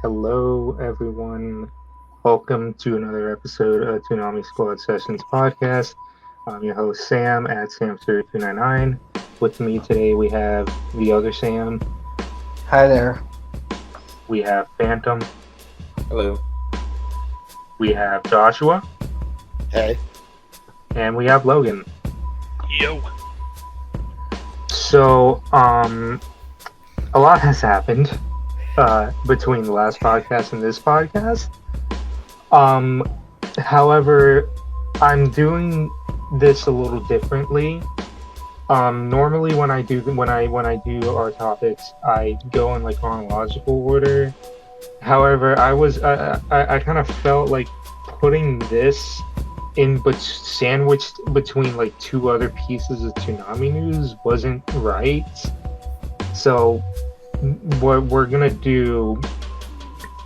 Hello, everyone. Welcome to another episode of Toonami Squad Sessions podcast. I'm your host, Sam, at Sam0299. With me today, we have the other Sam, Hi there. we have Phantom, Hello. we have Joshua, Hey. and we have Logan. Yo. So, a lot has happened between the last podcast and this podcast. Um, However, I'm doing this a little differently. Normally when I do our topics, I go in like chronological order. However, I kind of felt like putting this in but sandwiched between like two other pieces of Toonami news wasn't right. So what we're gonna do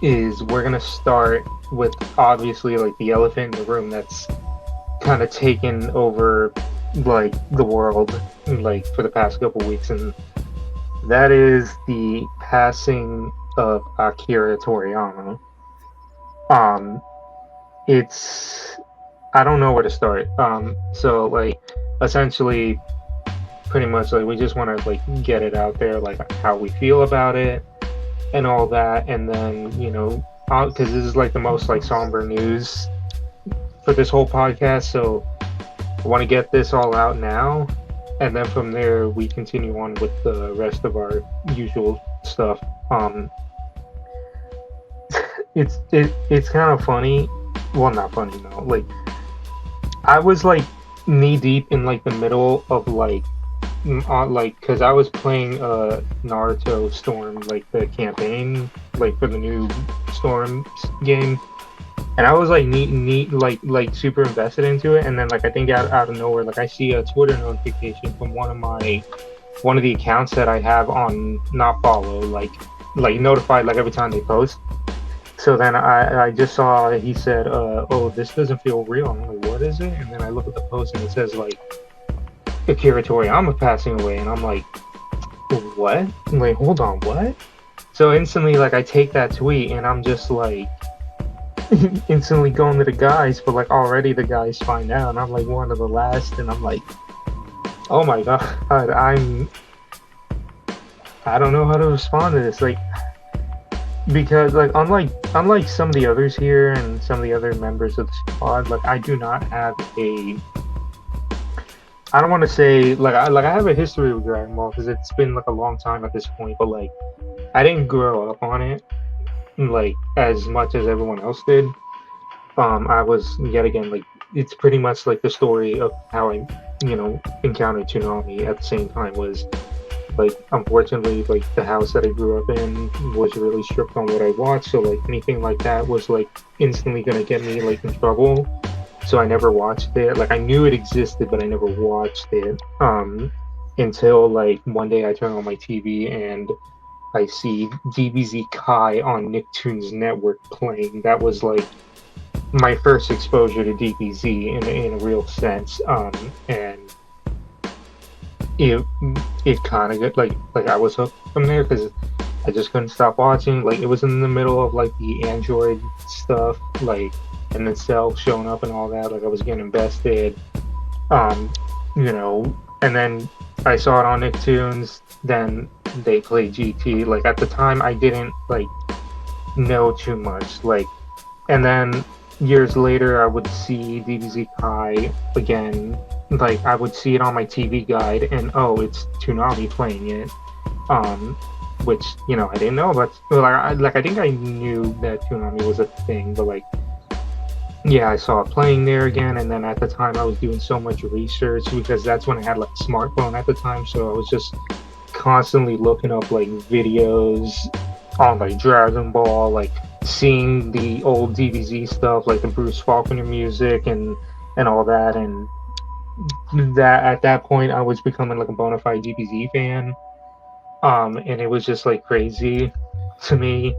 is we're gonna start with obviously like the elephant in the room that's kind of taken over like the world like for the past couple weeks, and that is the passing of Akira Toriyama. Um, it's I don't know where to start. So like essentially, pretty much like we just want to like get it out there, like how we feel about it and all that, and then because this is like the most like somber news for this whole podcast, so I want to get this all out now, and then from there we continue on with the rest of our usual stuff. It's kind of funny. Well, not funny, no. Like I was like knee deep in like the middle of like because I was playing Naruto Storm, like the campaign, like for the new Storm game, and I was like neat like super invested into it, and then like I think out of nowhere, like I see a Twitter notification from one of the accounts that I have on not follow, like notified like every time they post. So then I just saw he said, oh, this doesn't feel real. I'm like, what is it? And then I look at the post and it says like Akira Toriyama passing away, and I'm like, what? I'm like, hold on, what? So instantly, like, I take that tweet, and I'm just like, instantly going to the guys, but like already the guys find out, and I'm like one of the last, and I'm like, oh my god, I don't know how to respond to this, like, because like unlike some of the others here and some of the other members of the squad, like I do not have I don't want to say like I have a history with Dragon Ball because it's been like a long time at this point, but like I didn't grow up on it like as much as everyone else did. I was yet again like it's pretty much like the story of how I encountered Toonami at the same time was like unfortunately like the house that I grew up in was really strict on what I watched, so like anything like that was like instantly gonna get me like in trouble. So I never watched it. Like I knew it existed, but I never watched it. Until like one day I turn on my TV and I see DBZ Kai on Nicktoons Network playing. That was like my first exposure to DBZ in a real sense. And it kind of got like I was hooked from there because I just couldn't stop watching. Like it was in the middle of like the Android stuff, like. And then Cell showing up and all that, like I was getting invested, and then I saw it on Nicktoons. Then they played GT. Like at the time, I didn't like know too much. Like, and then years later, I would see DBZ Kai again. Like I would see it on my TV guide, and oh, it's Toonami playing it. Which I didn't know about. Well, I think I knew that Toonami was a thing, but like. Yeah, I saw it playing there again, and then at the time I was doing so much research because that's when I had like a smartphone at the time, so I was just constantly looking up like videos on like Dragon Ball, like seeing the old DBZ stuff, like the Bruce Faulconer music and all that, and that at that point I was becoming like a bona fide DBZ fan, and it was just like crazy to me.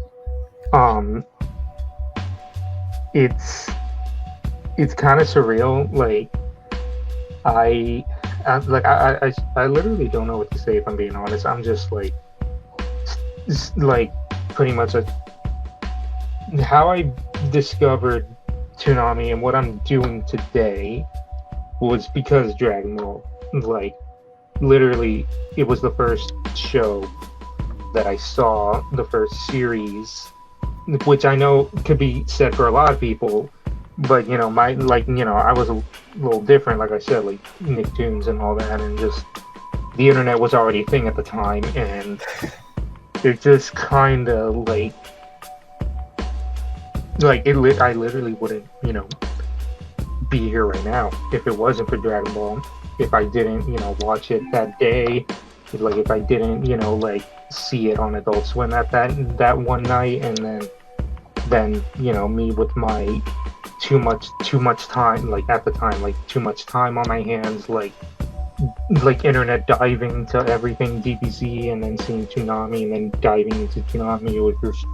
It's kind of surreal. Like I literally don't know what to say if I'm being honest. I'm just like pretty much how I discovered Toonami and what I'm doing today was because Dragon Ball. Like, literally, it was the first show that I saw, the first series, which I know could be said for a lot of people, but I was a little different, like I said, like Nicktoons and all that, and just the internet was already a thing at the time, and it just kind of I literally wouldn't, be here right now if it wasn't for Dragon Ball. If I didn't, watch it that day, like if I didn't, see it on Adult Swim at that one night, and then me with my too much time, like at the time, like too much time on my hands, like internet diving to everything DBZ, and then seeing Toonami, and then diving into Toonami, it was just,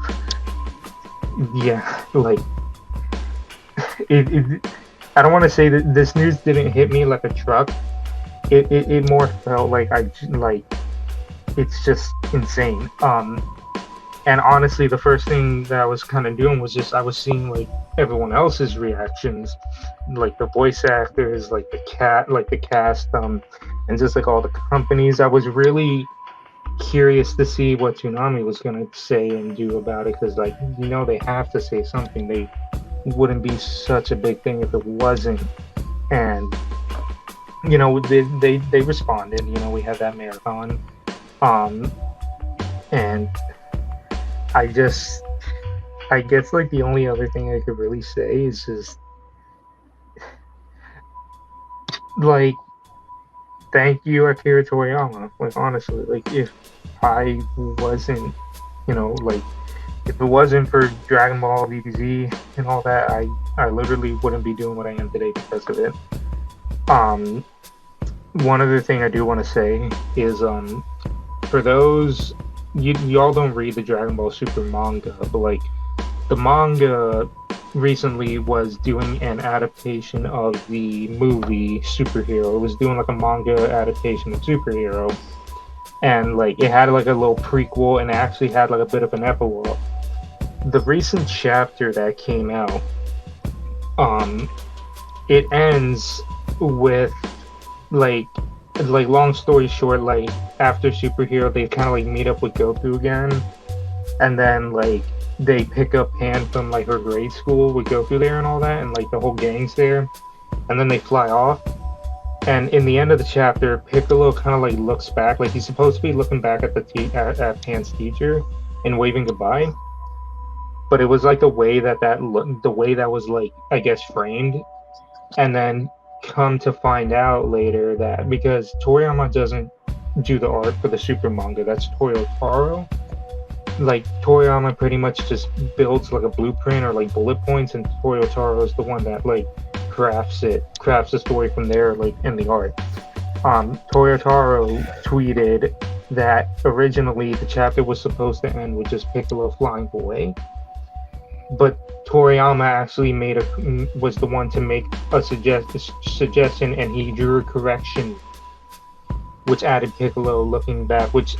yeah, like it I don't want to say that this news didn't hit me like a truck. It more felt like it's just insane. And honestly, the first thing that I was kind of doing was just I was seeing like everyone else's reactions, like the voice actors, like the cast, and just like all the companies. I was really curious to see what Toonami was gonna say and do about it, because they have to say something. They wouldn't be such a big thing if it wasn't. And they responded. We had that marathon, and I guess like the only other thing I could really say is just like, thank you, Akira Toriyama. Like, honestly, like if I wasn't, like if it wasn't for Dragon Ball DBZ and all that, I literally wouldn't be doing what I am today because of it. One other thing I do want to say is, for those y'all don't read the Dragon Ball Super manga, but like the manga recently was doing an adaptation of the movie Superhero. It was doing like a manga adaptation of Superhero, and like it had like a little prequel, and it actually had like a bit of an epilogue. The recent chapter that came out, it ends with like long story short, like after Superhero, they kind of like meet up with Goku again, and then like they pick up Pan from like her grade school with Goku there and all that, and like the whole gang's there, and then they fly off. And in the end of the chapter, Piccolo kind of like looks back, like he's supposed to be looking back at at Pan's teacher and waving goodbye, but it was like the way that was like, I guess, framed. And then come to find out later that because Toriyama doesn't do the art for the Super manga, that's Toyo Taro. Like Toriyama pretty much just builds like a blueprint or like bullet points, and Toyo Taro is the one that like crafts the story from there, like in the art. Toyo Taro tweeted that originally the chapter was supposed to end with just Piccolo flying away, but Toriyama actually was the one to make a suggestion, and he drew a correction, which added Piccolo looking back, which,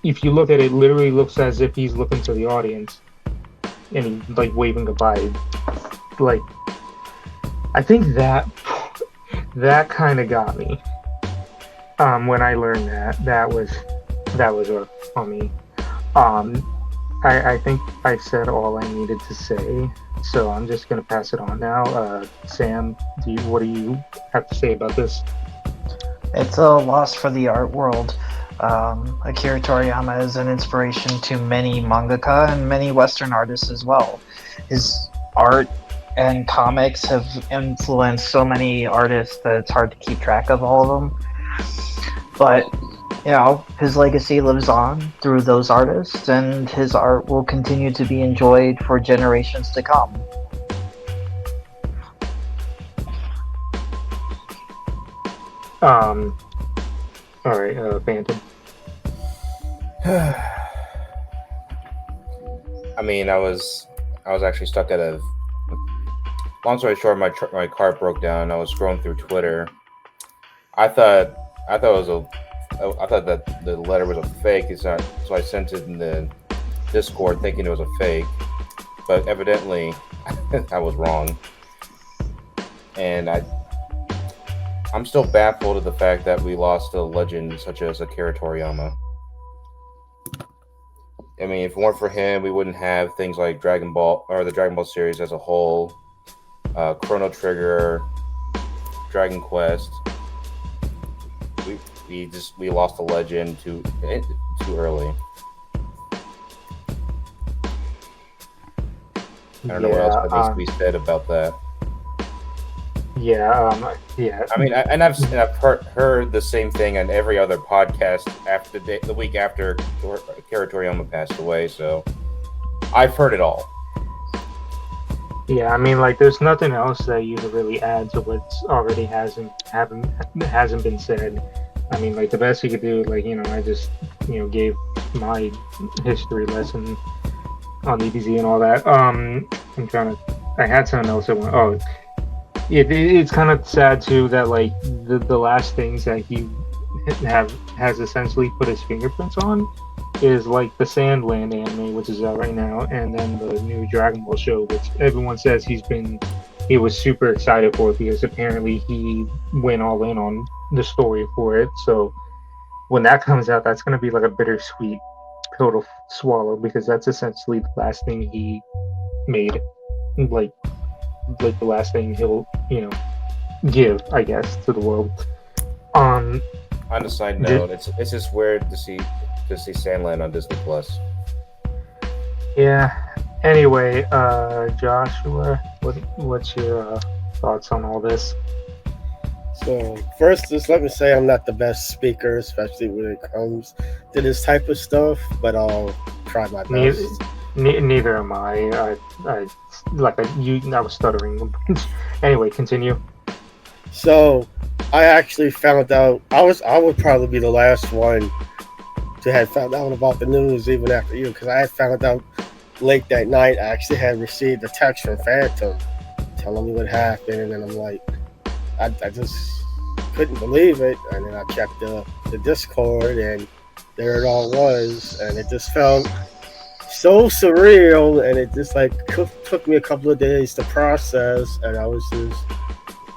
if you look at it, literally looks as if he's looking to the audience, and he's like waving goodbye. Like, I think that kind of got me. When I learned that was rough on me. I think I said all I needed to say, so I'm just gonna pass it on now. Sam, what do you have to say about this? It's a loss for the art world. Akira Toriyama is an inspiration to many mangaka and many Western artists as well. His art and comics have influenced so many artists that it's hard to keep track of all of them. But his legacy lives on through those artists, and his art will continue to be enjoyed for generations to come. All right, Phantom. I mean, I was actually stuck at a. Long story short, my car broke down. I was scrolling through Twitter. I thought that the letter was a fake. So I sent it in the Discord thinking it was a fake. but evidently I was wrong, and I'm still baffled at the fact that we lost a legend such as Akira Toriyama. I mean, if it weren't for him, we wouldn't have things like Dragon Ball or the Dragon Ball series as a whole, Chrono Trigger, Dragon Quest. We lost a legend too early. I don't know what else needs to be said about that. Yeah. I mean, I've heard the same thing on every other podcast after the week after Akira Toriyama passed away. So I've heard it all. Yeah, I mean, like, there's nothing else that you could really add to what's already hasn't been said. I mean, like, the best you could do, like, I just, gave my history lesson on EBZ and all that. I had something else I want. Oh, it's kind of sad too that like the last things that he has essentially put his fingerprints on is like the Sandland anime, which is out right now, and then the new Dragon Ball show, which everyone says he was super excited for because apparently he went all in on the story for it. So when that comes out, that's going to be like a bittersweet pill to swallow because that's essentially the last thing he made, like the last thing he'll give, I guess, to the world. On a side note, it's just weird to see Sandland on Disney Plus. Yeah. Anyway, Joshua, what's your thoughts on all this? So first, just let me say I'm not the best speaker, especially when it comes to this type of stuff, but I'll try my best. Neither am I. I was stuttering. Anyway, continue. So, I actually found out. I would probably be the last one to have found out about the news, even after you, because I had found out late that night. I actually had received a text from Phantom telling me what happened, and then I'm like, I just couldn't believe it, and then I checked the Discord, and there it all was, and it just felt so surreal, and it just like took me a couple of days to process, and I was just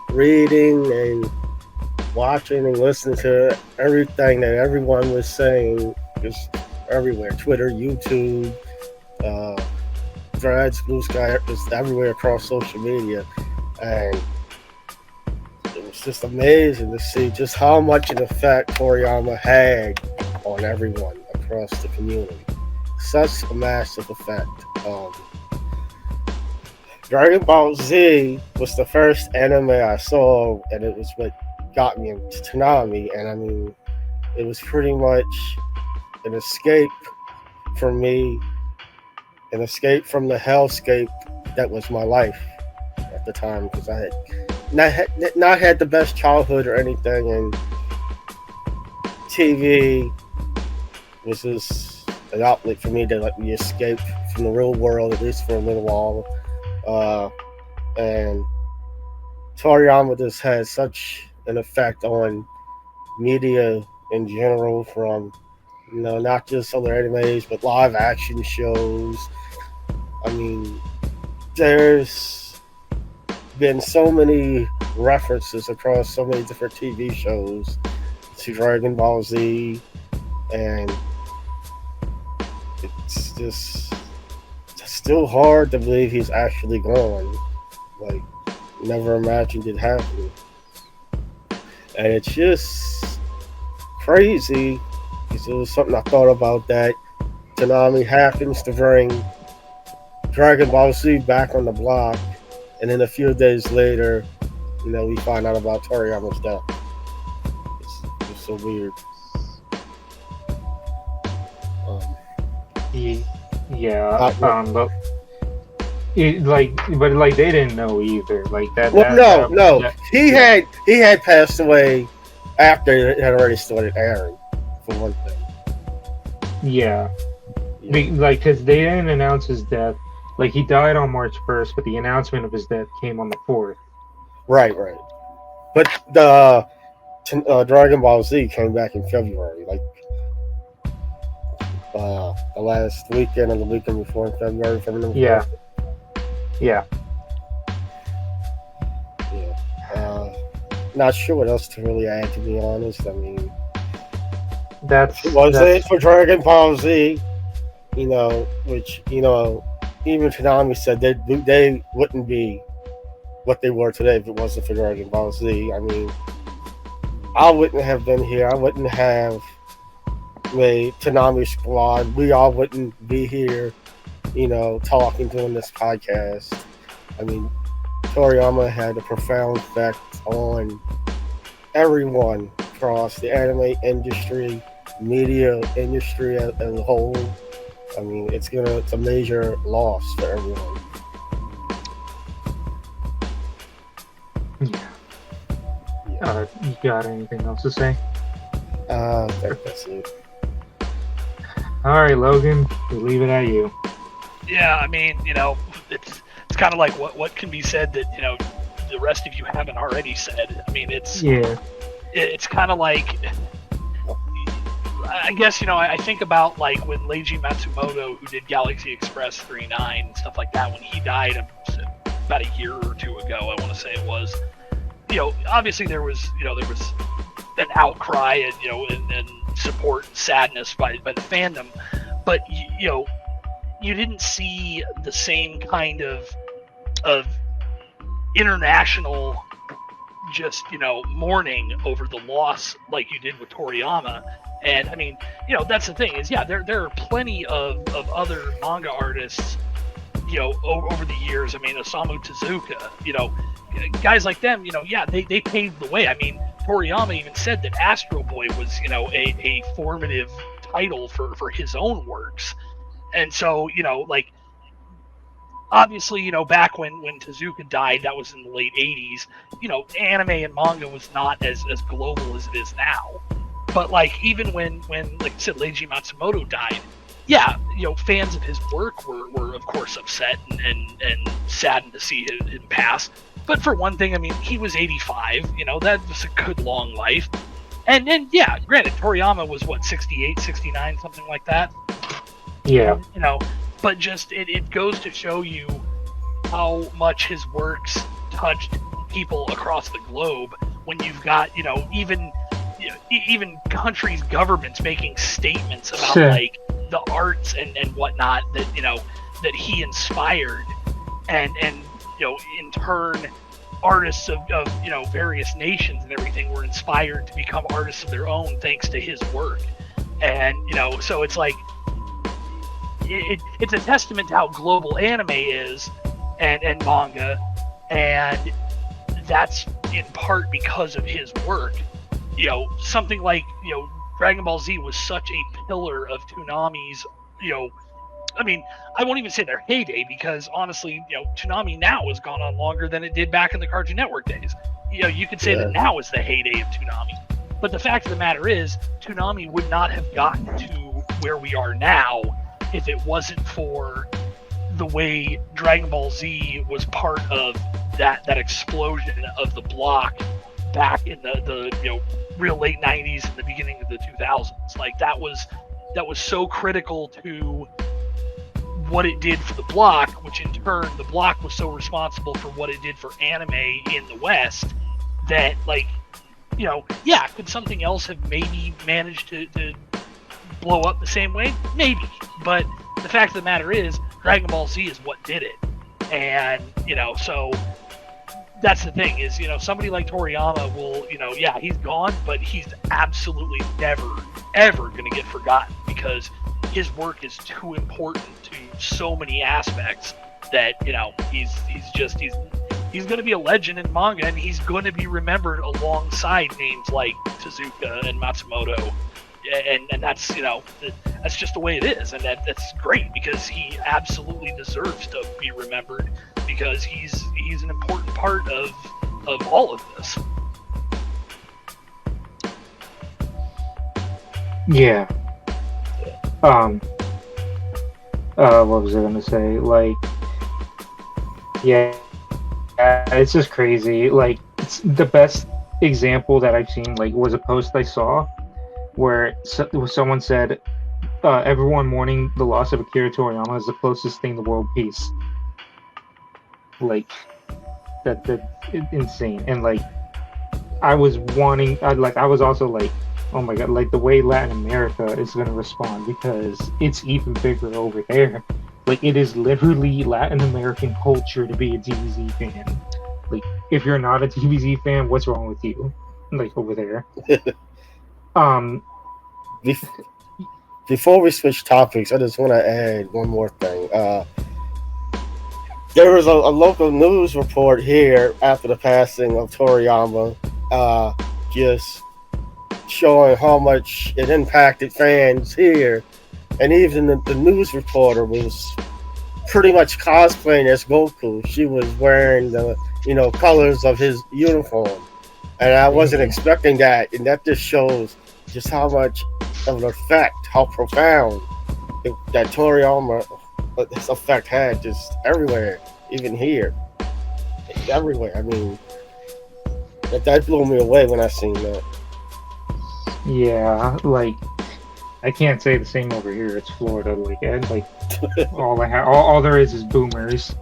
reading and watching and listening to everything that everyone was saying, just everywhere, Twitter, YouTube, Threads, Blue Sky, just everywhere across social media, and it was just amazing to see just how much an effect Toriyama had on everyone across the community. Such a massive effect. Dragon Ball Z was the first anime I saw, and it was what got me into Toonami. And I mean, it was pretty much an escape for me, an escape from the hellscape that was my life at the time, because I had not had the best childhood or anything, and TV was just an outlet for me to let me escape from the real world, at least for a little while. And Toriyama just has such an effect on media in general, from not just other animes but live action shows. I mean, there's been so many references across so many different TV shows to Dragon Ball Z, and it's just still hard to believe he's actually gone. Like, never imagined it happening. And it's just crazy, because it was something I thought about, that Toonami happens to bring Dragon Ball Z back on the block, and then a few days later, we find out about Toriyama's death. It's so weird. Yeah. But they didn't know either. Like that. Well, no. He had passed away after it had already started airing, for one thing. Yeah. Because they didn't announce his death. Like, he died on March 1st, but the announcement of his death came on the 4th. Right. But the Dragon Ball Z came back in February, like the last weekend or the weekend before in February, if I remember. Yeah. Yeah. Yeah. Not sure what else to really add, to be honest. I mean, That's it for Dragon Ball Z, which, even Toonami said they wouldn't be what they were today if it wasn't for Dragon Ball Z. I mean, I wouldn't have been here. I wouldn't have made Toonami Squad. We all wouldn't be here, talking, doing this podcast. I mean, Toriyama had a profound effect on everyone across the anime industry, media industry as a whole. I mean, it's a major loss for everyone. Yeah. You got anything else to say? I think that's it. All right, Logan, we leave it at you. Yeah, I mean, it's kind of like what can be said that the rest of you haven't already said. I mean, it's kind of like, I guess, I think about like when Leiji Matsumoto, who did Galaxy Express 39 and stuff like that, when he died about a year or two ago, I want to say it was. Obviously there was an outcry and support and sadness by the fandom, but you didn't see the same kind of international just mourning over the loss like you did with Toriyama. And I mean, that's the thing is, there are plenty of other manga artists over the years. I mean, Osamu Tezuka, guys like them, they paved the way. I mean, Toriyama even said that Astro Boy was a formative title for his own works. And so, like, obviously, back when Tezuka died, that was in the late 80s, anime and manga was not as global as it is now. But, like, even when like I said, Leiji Matsumoto died, fans of his work were of course upset and saddened to see him pass. But for one thing, I mean, he was 85, that was a good long life. And then, granted, Toriyama was, 68, 69, something like that? Yeah. But just, it goes to show you how much his works touched people across the globe when you've got, even countries' governments making statements about, like, the arts and whatnot that, that he inspired. And in turn, artists of various nations and everything were inspired to become artists of their own thanks to his work. And so it's like it's a testament to how global anime is and manga, and that's in part because of his work. Something like Dragon Ball Z was such a pillar of Toonami's I mean, I won't even say their heyday, because honestly, Toonami now has gone on longer than it did back in the Cartoon Network days. You could say that now is the heyday of Toonami. But the fact of the matter is, Toonami would not have gotten to where we are now if it wasn't for the way Dragon Ball Z was part of that explosion of the block back in the real late 90s and the beginning of the 2000s. Like, that was so critical to what it did for the block, which in turn the block was so responsible for what it did for anime in the West, that, like, could something else have maybe managed to blow up the same way? Maybe. But the fact of the matter is, Dragon Ball Z is what did it. And, so that's the thing is, somebody like Toriyama will, he's gone, but he's absolutely never, ever going to get forgotten, because his work is too important to so many aspects that, he's going to be a legend in manga, and he's going to be remembered alongside names like Tezuka and Matsumoto. And that's, that's just the way it is. And that's great, because he absolutely deserves to be remembered, because he's an important part of all of this. Yeah. What was I gonna say? Like, it's just crazy. Like, it's the best example that I've seen, like, was a post I saw where someone said, everyone mourning the loss of Akira Toriyama is the closest thing to world peace. Like that insane. And like I was wanting, I was also like, oh my god, like the way Latin America is gonna respond because it's even bigger over there. Like it is literally Latin American culture to be a DBZ fan. Like if you're not a DBZ fan, what's wrong with you? Like over there. Um, Bef- Before we switch topics, I just want to add one more thing. There was a local news report here after the passing of Toriyama, just showing how much it impacted fans here. And even the news reporter was pretty much cosplaying as Goku. She was wearing the colors of his uniform, and I wasn't expecting that. And that just shows just how much of an effect, how profound that Toriyama this effect had just everywhere, even here, everywhere. I mean, that blew me away when I seen that. yeah, like I can't say the same over here. It's Florida, like all there is boomers.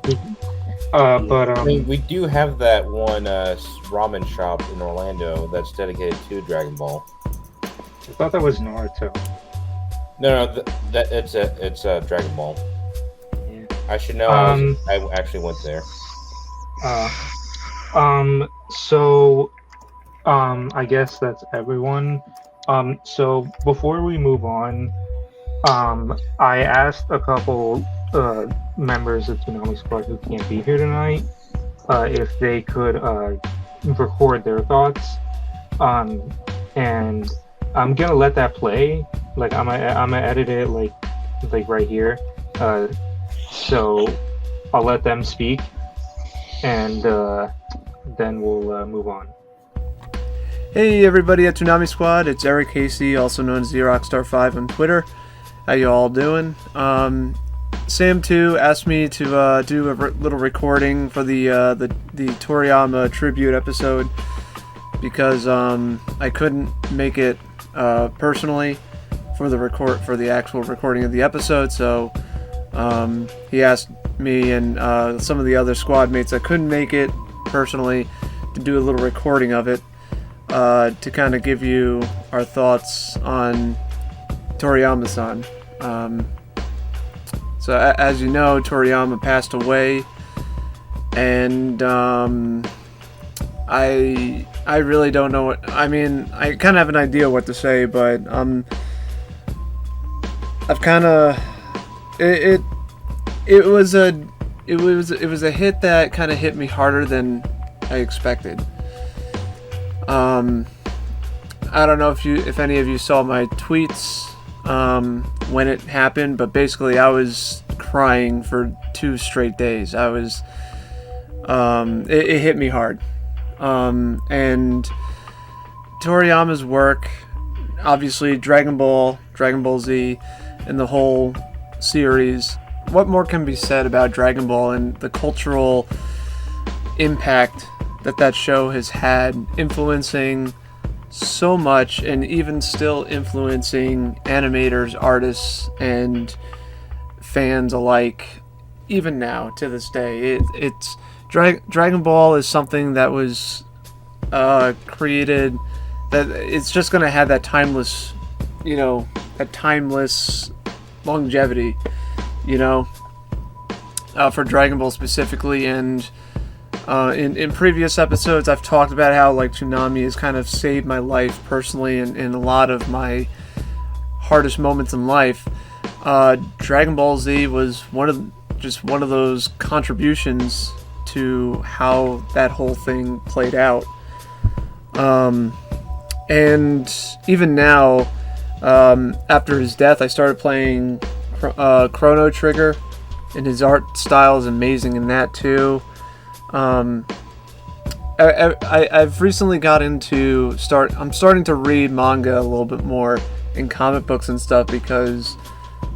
But I mean, we do have that one ramen shop in Orlando that's dedicated to Dragon Ball. I thought that was Naruto. No, that it's Dragon Ball. Yeah. I should know. I actually went there. So, I guess that's everyone. So before we move on, I asked a couple members of Toonami Squad who can't be here tonight if they could record their thoughts. And I'm gonna let that play. Like I'm gonna edit it like right here. So I'll let them speak, and then we'll move on. Hey everybody at Toonami Squad, it's Eric Casey, also known as ZeroXstar5 on Twitter. How you all doing? Sam 2 asked me to do a little recording for the Toriyama tribute episode because I couldn't make it personally for the actual recording of the episode. So he asked me and some of the other squad mates that couldn't make it personally to do a little recording of it. To kind of give you our thoughts on Toriyama-san. So as you know, Toriyama passed away, and I really don't know what. I mean, I kind of have an idea what to say, but I've kind of it was a hit that kind of hit me harder than I expected. I don't know if any of you saw my tweets when it happened, but basically I was crying for 2 straight days. I was it hit me hard. And Toriyama's work, obviously Dragon Ball Z, and the whole series. What more can be said about Dragon Ball and the cultural impact that show has had, influencing so much, and even still influencing animators, artists, and fans alike, even now to this day. It's Dragon Ball is something that was created, that it's just gonna have that timeless, that timeless longevity, for Dragon Ball specifically. And in previous episodes, I've talked about how Toonami has kind of saved my life personally in a lot of my hardest moments in life. Dragon Ball Z was one of those contributions to how that whole thing played out. And even now, after his death, I started playing Chrono Trigger, and his art style is amazing in that too. I've recently got I'm starting to read manga a little bit more, and comic books and stuff, because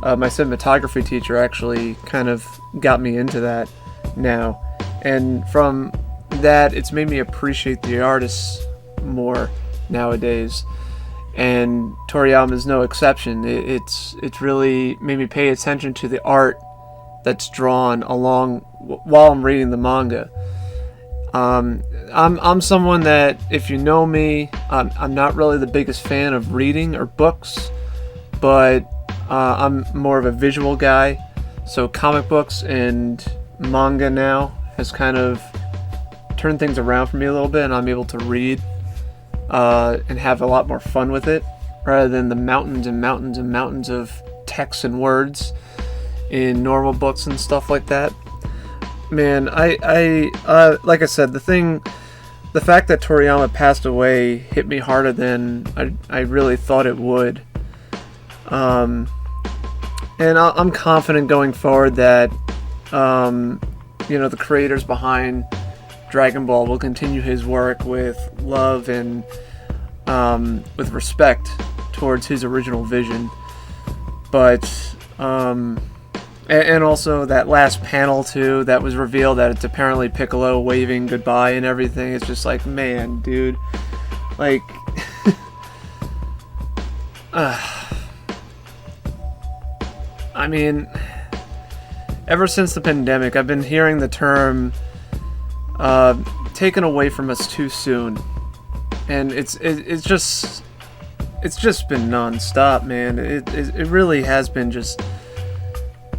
my cinematography teacher actually kind of got me into that now. And from that, it's made me appreciate the artists more nowadays. And Toriyama is no exception. It's really made me pay attention to the art that's drawn along while I'm reading the manga. I'm someone that, if you know me, I'm not really the biggest fan of reading or books, but I'm more of a visual guy. So comic books and manga now has kind of turned things around for me a little bit, and I'm able to read and have a lot more fun with it, rather than the mountains and mountains and mountains of text and words in normal books and stuff like that. Man, I like I said, the fact that Toriyama passed away hit me harder than I really thought it would. And I'm confident going forward that, the creators behind Dragon Ball will continue his work with love and with respect towards his original vision. But, and also that last panel too, that was revealed that it's apparently Piccolo waving goodbye and everything. It's just like, man, dude, like, I mean, ever since the pandemic, I've been hearing the term taken away from us too soon, and it's just been non-stop, man. It really has been just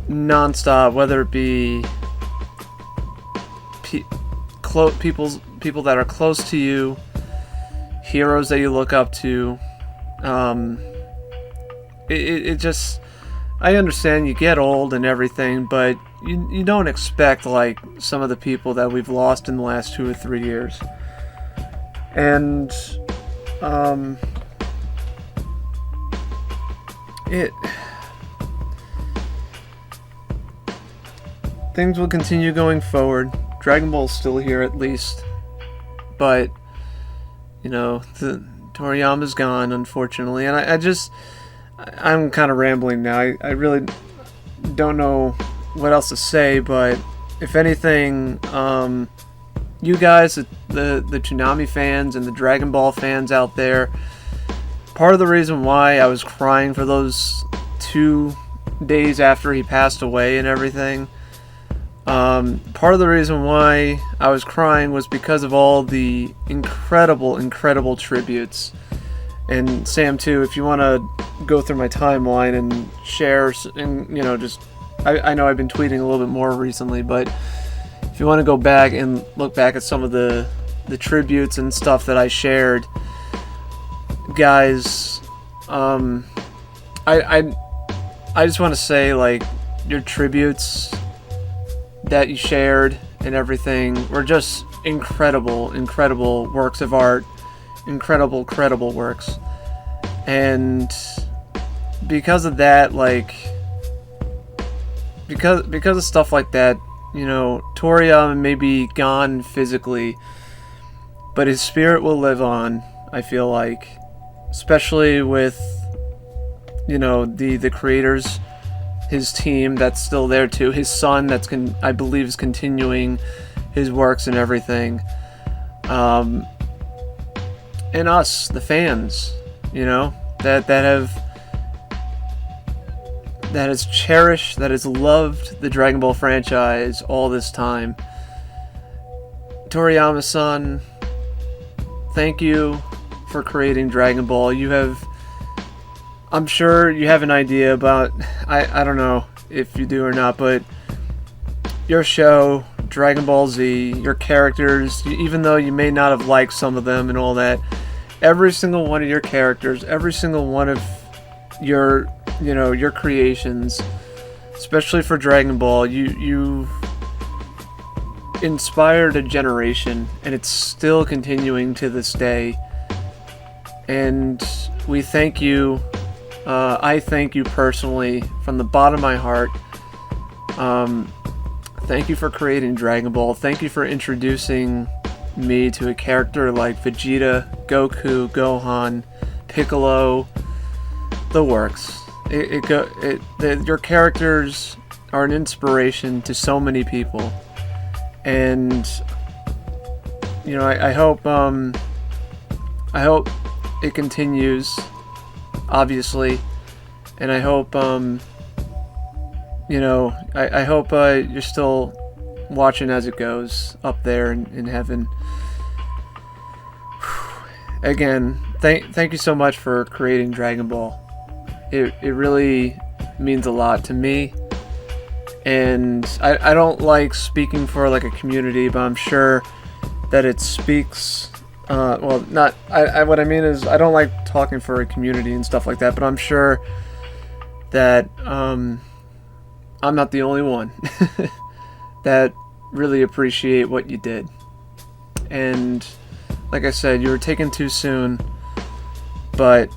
non-stop, whether it be people that are close to you, heroes that you look up to. It just, I understand you get old and everything, but you don't expect like some of the people that we've lost in the last 2 or 3 years. And things will continue going forward. Dragon Ball's still here at least, but Toriyama's gone, unfortunately, and I'm kind of rambling now. I really don't know what else to say, but if anything, you guys, the Toonami fans and the Dragon Ball fans out there, part of the reason why I was crying for those 2 days after he passed away and everything, part of the reason why I was crying was because of all the incredible tributes. And Sam too, if you want to go through my timeline and share, and I know I've been tweeting a little bit more recently, but if you want to go back and look back at some of the tributes and stuff that I shared, guys, I just want to say, like, your tributes that you shared and everything were just incredible works of art, incredible works. And because of that, like, because of stuff like that, Toriyama may be gone physically, but his spirit will live on, I feel like, especially with the creators, his team that's still there too, his son I believe is continuing his works and everything, and us, the fans, that has cherished, that has loved the Dragon Ball franchise all this time. Toriyama-san, thank you for creating Dragon Ball. I'm sure you have an idea about, I don't know if you do or not, but your show, Dragon Ball Z, your characters, even though you may not have liked some of them and all that, every single one of your characters, every single one of your creations, especially for Dragon Ball, you inspired a generation, and it's still continuing to this day. And we thank you. I thank you personally from the bottom of my heart. Thank you for creating Dragon Ball. Thank you for introducing me to a character like Vegeta, Goku, Gohan, Piccolo, the works. Your characters are an inspiration to so many people, and I hope it continues, obviously, and I hope I hope you're still watching as it goes up there in heaven. Again, thank you so much for creating Dragon Ball. It really means a lot to me. And I don't like speaking for like a community, but I'm sure that it speaks. What I mean is I don't like talking for a community and stuff like that, but I'm sure that I'm not the only one that really appreciate what you did. And like I said, you were taken too soon, but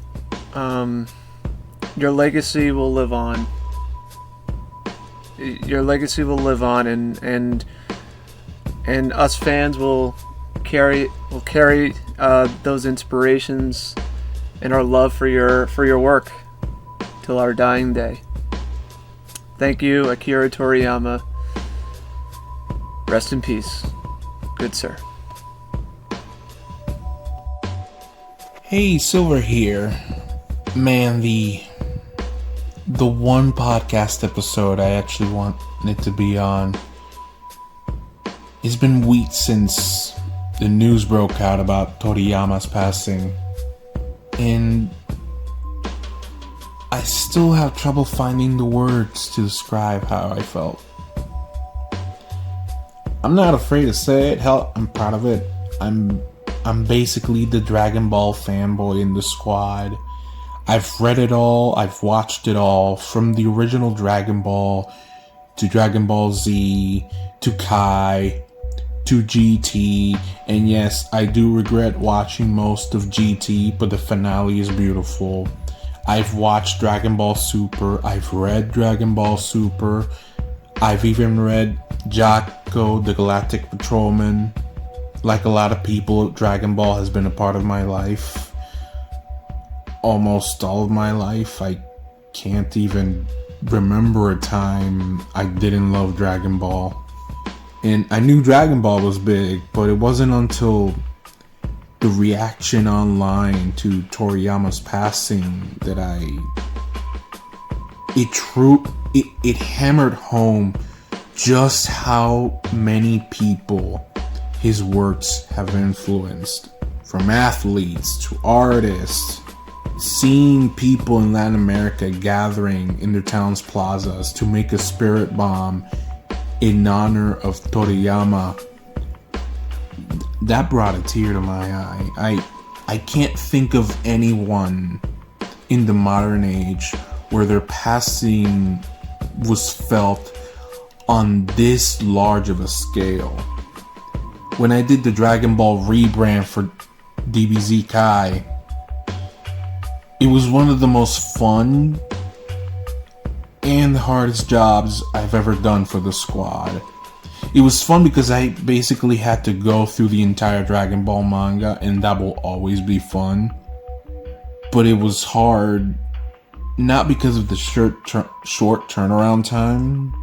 your legacy will live on. Your legacy will live on, and us fans will carry those inspirations and our love for your work till our dying day. Thank you, Akira Toriyama. Rest in peace, good sir. Hey, Silver here. Man, the one podcast episode I actually wanted to be on. It's been weeks since the news broke out about Toriyama's passing, and I still have trouble finding the words to describe how I felt. I'm not afraid to say it. Hell, I'm proud of it. I'm basically the Dragon Ball fanboy in the squad. I've read it all, I've watched it all, from the original Dragon Ball to Dragon Ball Z to Kai to GT, and yes, I do regret watching most of GT, but the finale is beautiful. I've watched Dragon Ball Super, I've read Dragon Ball Super, I've even read Jaco, the Galactic Patrolman. Like a lot of people, Dragon Ball has been a part of my life. Almost all of my life. I can't even remember a time I didn't love Dragon Ball. And I knew Dragon Ball was big, but it wasn't until the reaction online to Toriyama's passing that it hammered home just how many people his works have influenced. From athletes to artists. Seeing people in Latin America gathering in their town's plazas to make a spirit bomb in honor of Toriyama, that brought a tear to my eye. I can't think of anyone in the modern age where their passing was felt on this large of a scale. When I did the Dragon Ball rebrand for DBZ Kai, it was one of the most fun and the hardest jobs I've ever done for the squad. It was fun because I basically had to go through the entire Dragon Ball manga, and that will always be fun. But it was hard, not because of the short turnaround time,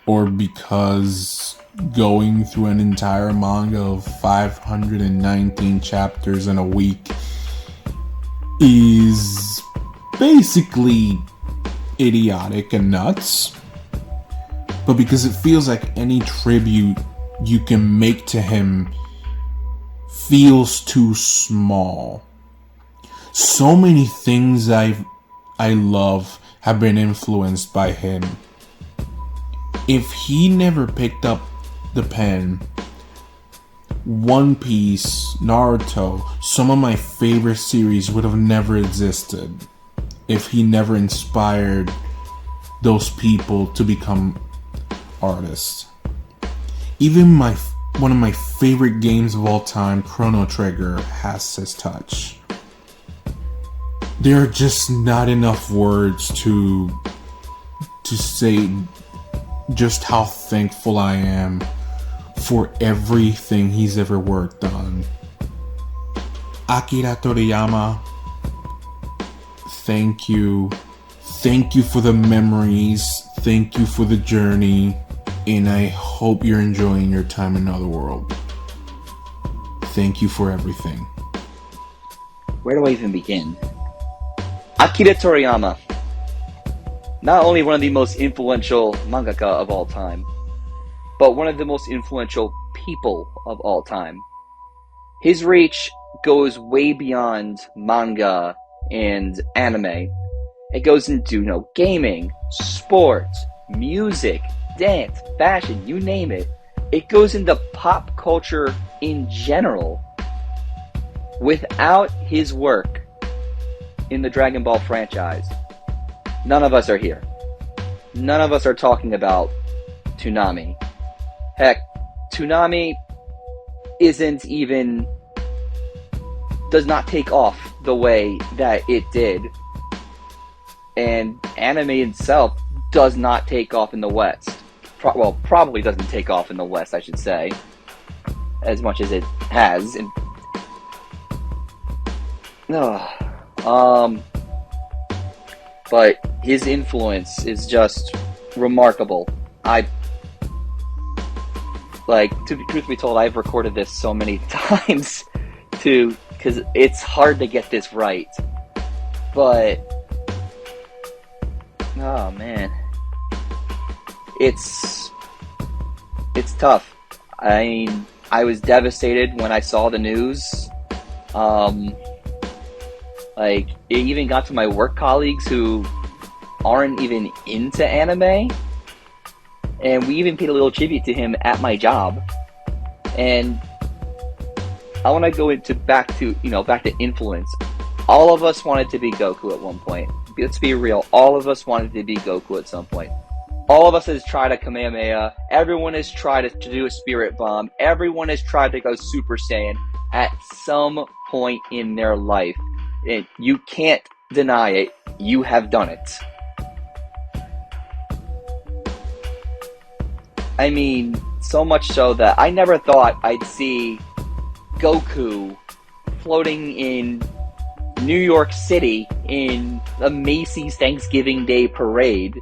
or because going through an entire manga of 519 chapters in a week is basically idiotic and nuts, but because it feels like any tribute you can make to him feels too small. So many things I love have been influenced by him. If he never picked up the pen, One Piece, Naruto, some of my favorite series would have never existed if he never inspired those people to become artists. Even one of my favorite games of all time, Chrono Trigger, has his touch. There are just not enough words to say just how thankful I am for everything he's ever worked on. Akira Toriyama, thank you. Thank you for the memories. Thank you for the journey. And I hope you're enjoying your time in Otherworld. Thank you for everything. Where do I even begin? Akira Toriyama. not only one of the most influential mangaka of all time, but one of the most influential people of all time. His reach goes way beyond manga and anime. It goes into, gaming, sports, music, dance, fashion, you name it. It goes into pop culture in general. Without his work in the Dragon Ball franchise, none of us are here. None of us are talking about Toonami. Heck, Toonami does not take off the way that it did. And anime itself does not take off in the West. Probably doesn't take off in the West, I should say, as much as it has. But his influence is just remarkable. Truth be told, I've recorded this so many times because it's hard to get this right. But, oh man, it's tough. I mean, I was devastated when I saw the news. It even got to my work colleagues who aren't even into anime, and we even paid a little tribute to him at my job. And I want to go back to influence. All of us wanted to be Goku at one point. Let's be real. All of us wanted to be Goku at some point. All of us has tried a Kamehameha. Everyone has tried to do a Spirit Bomb. Everyone has tried to go Super Saiyan at some point in their life. And you can't deny it. You have done it. I mean, so much so that I never thought I'd see Goku floating in New York City in a Macy's Thanksgiving Day parade.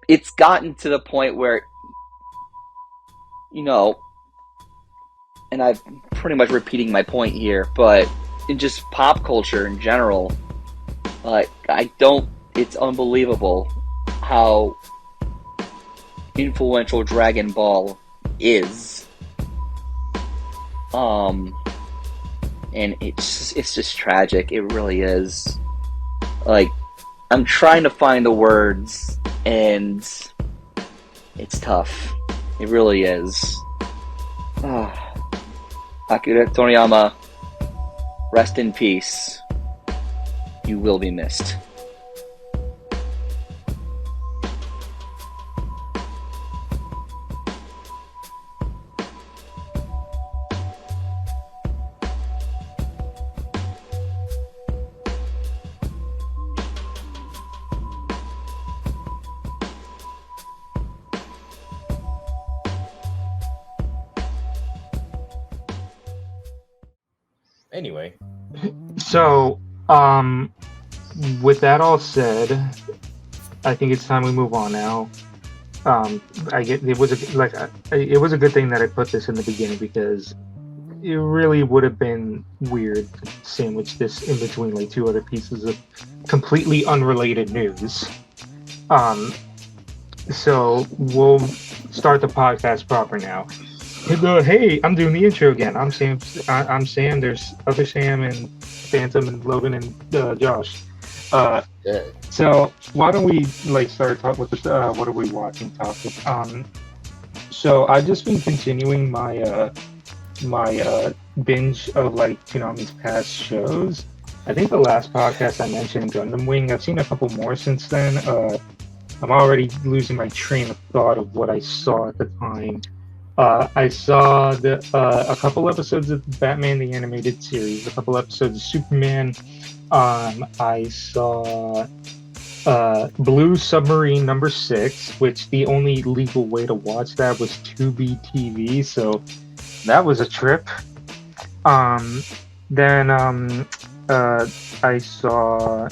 It's gotten to the point where, and I'm pretty much repeating my point here, but in just pop culture in general, it's unbelievable how influential Dragon Ball is. And it's just tragic. It really is. I'm trying to find the words, and it's tough. It really is. Akira Toriyama, rest in peace. You will be missed. Anyway. So, with that all said, I think it's time we move on now. It was a good thing that I put this in the beginning, because it really would have been weird to sandwich this in between two other pieces of completely unrelated news. So we'll start the podcast proper now. Hey, I'm doing the intro again. I'm Sam. There's other Sam and Phantom and Logan and Josh. So why don't we start talk with the what are we watching topic? So I've just been continuing my my binge of Toonami's past shows. I think the last podcast I mentioned Gundam Wing. I've seen a couple more since then. I'm already losing my train of thought of what I saw at the time. I saw a couple episodes of Batman the Animated Series, a couple episodes of Superman. I saw Blue Submarine number 6, which the only legal way to watch that was Tubi TV, so that was a trip. Then I saw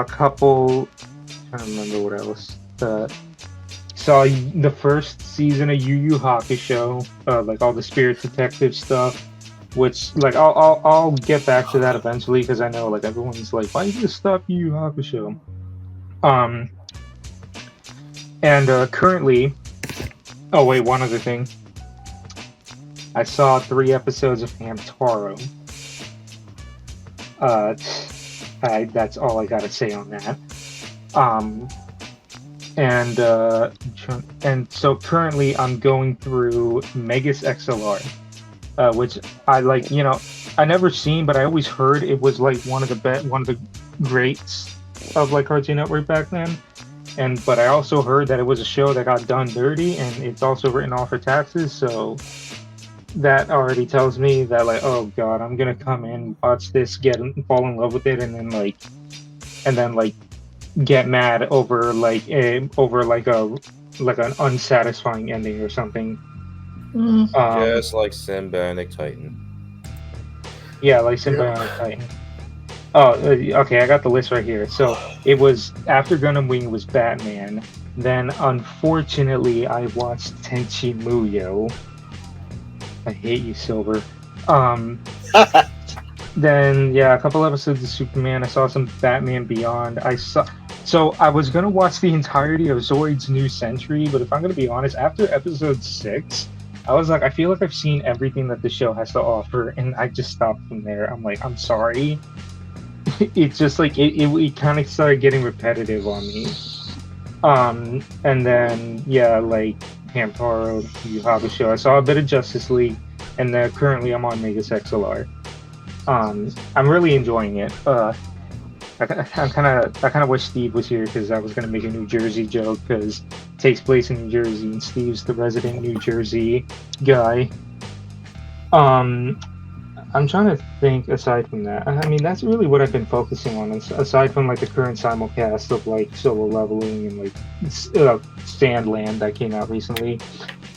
a couple. I don't remember what else. Saw the first season of Yu Yu Hakusho, all the Spirit Detective stuff. which like I'll get back to that eventually because I know like everyone's like, why did you stop Yu Yu Hakusho? And currently, oh wait, one other thing. I saw 3 episodes of Hamtaro. That's all I gotta say on that. And so currently I'm going through Megas XLR, which I like. You know, I never seen, but I always heard it was like one of the greats of like Cartoon Network back then. But I also heard that it was a show that got done dirty, and it's also written off for taxes. So that already tells me that like, oh god, I'm gonna come in, watch this, fall in love with it, and then get mad over an unsatisfying ending or something. Just like Symbiotic Titan. Yeah, like Symbiotic Titan. Oh, okay, I got the list right here. So it was after Gundam Wing was Batman. Then unfortunately I watched Tenchi Muyo. I hate you, Silver. Then yeah, a couple episodes of Superman. I saw some Batman Beyond. So I was gonna watch the entirety of Zoid's New Century, but if I'm gonna be honest, after episode 6, I was like, I feel like I've seen everything that the show has to offer, and I just stopped from there. I'm like, I'm sorry. It's just like it kind of started getting repetitive on me. And then yeah, like Hamtaro, Yu Yu Hakusho. I saw a bit of Justice League, and then currently I'm on Megas XLR. I'm really enjoying it. I kind of wish Steve was here because I was gonna make a New Jersey joke because it takes place in New Jersey and Steve's the resident New Jersey guy. I'm trying to think aside from that. I mean, that's really what I've been focusing on, aside from like the current simulcast of like Solo Leveling and like Sandland that came out recently.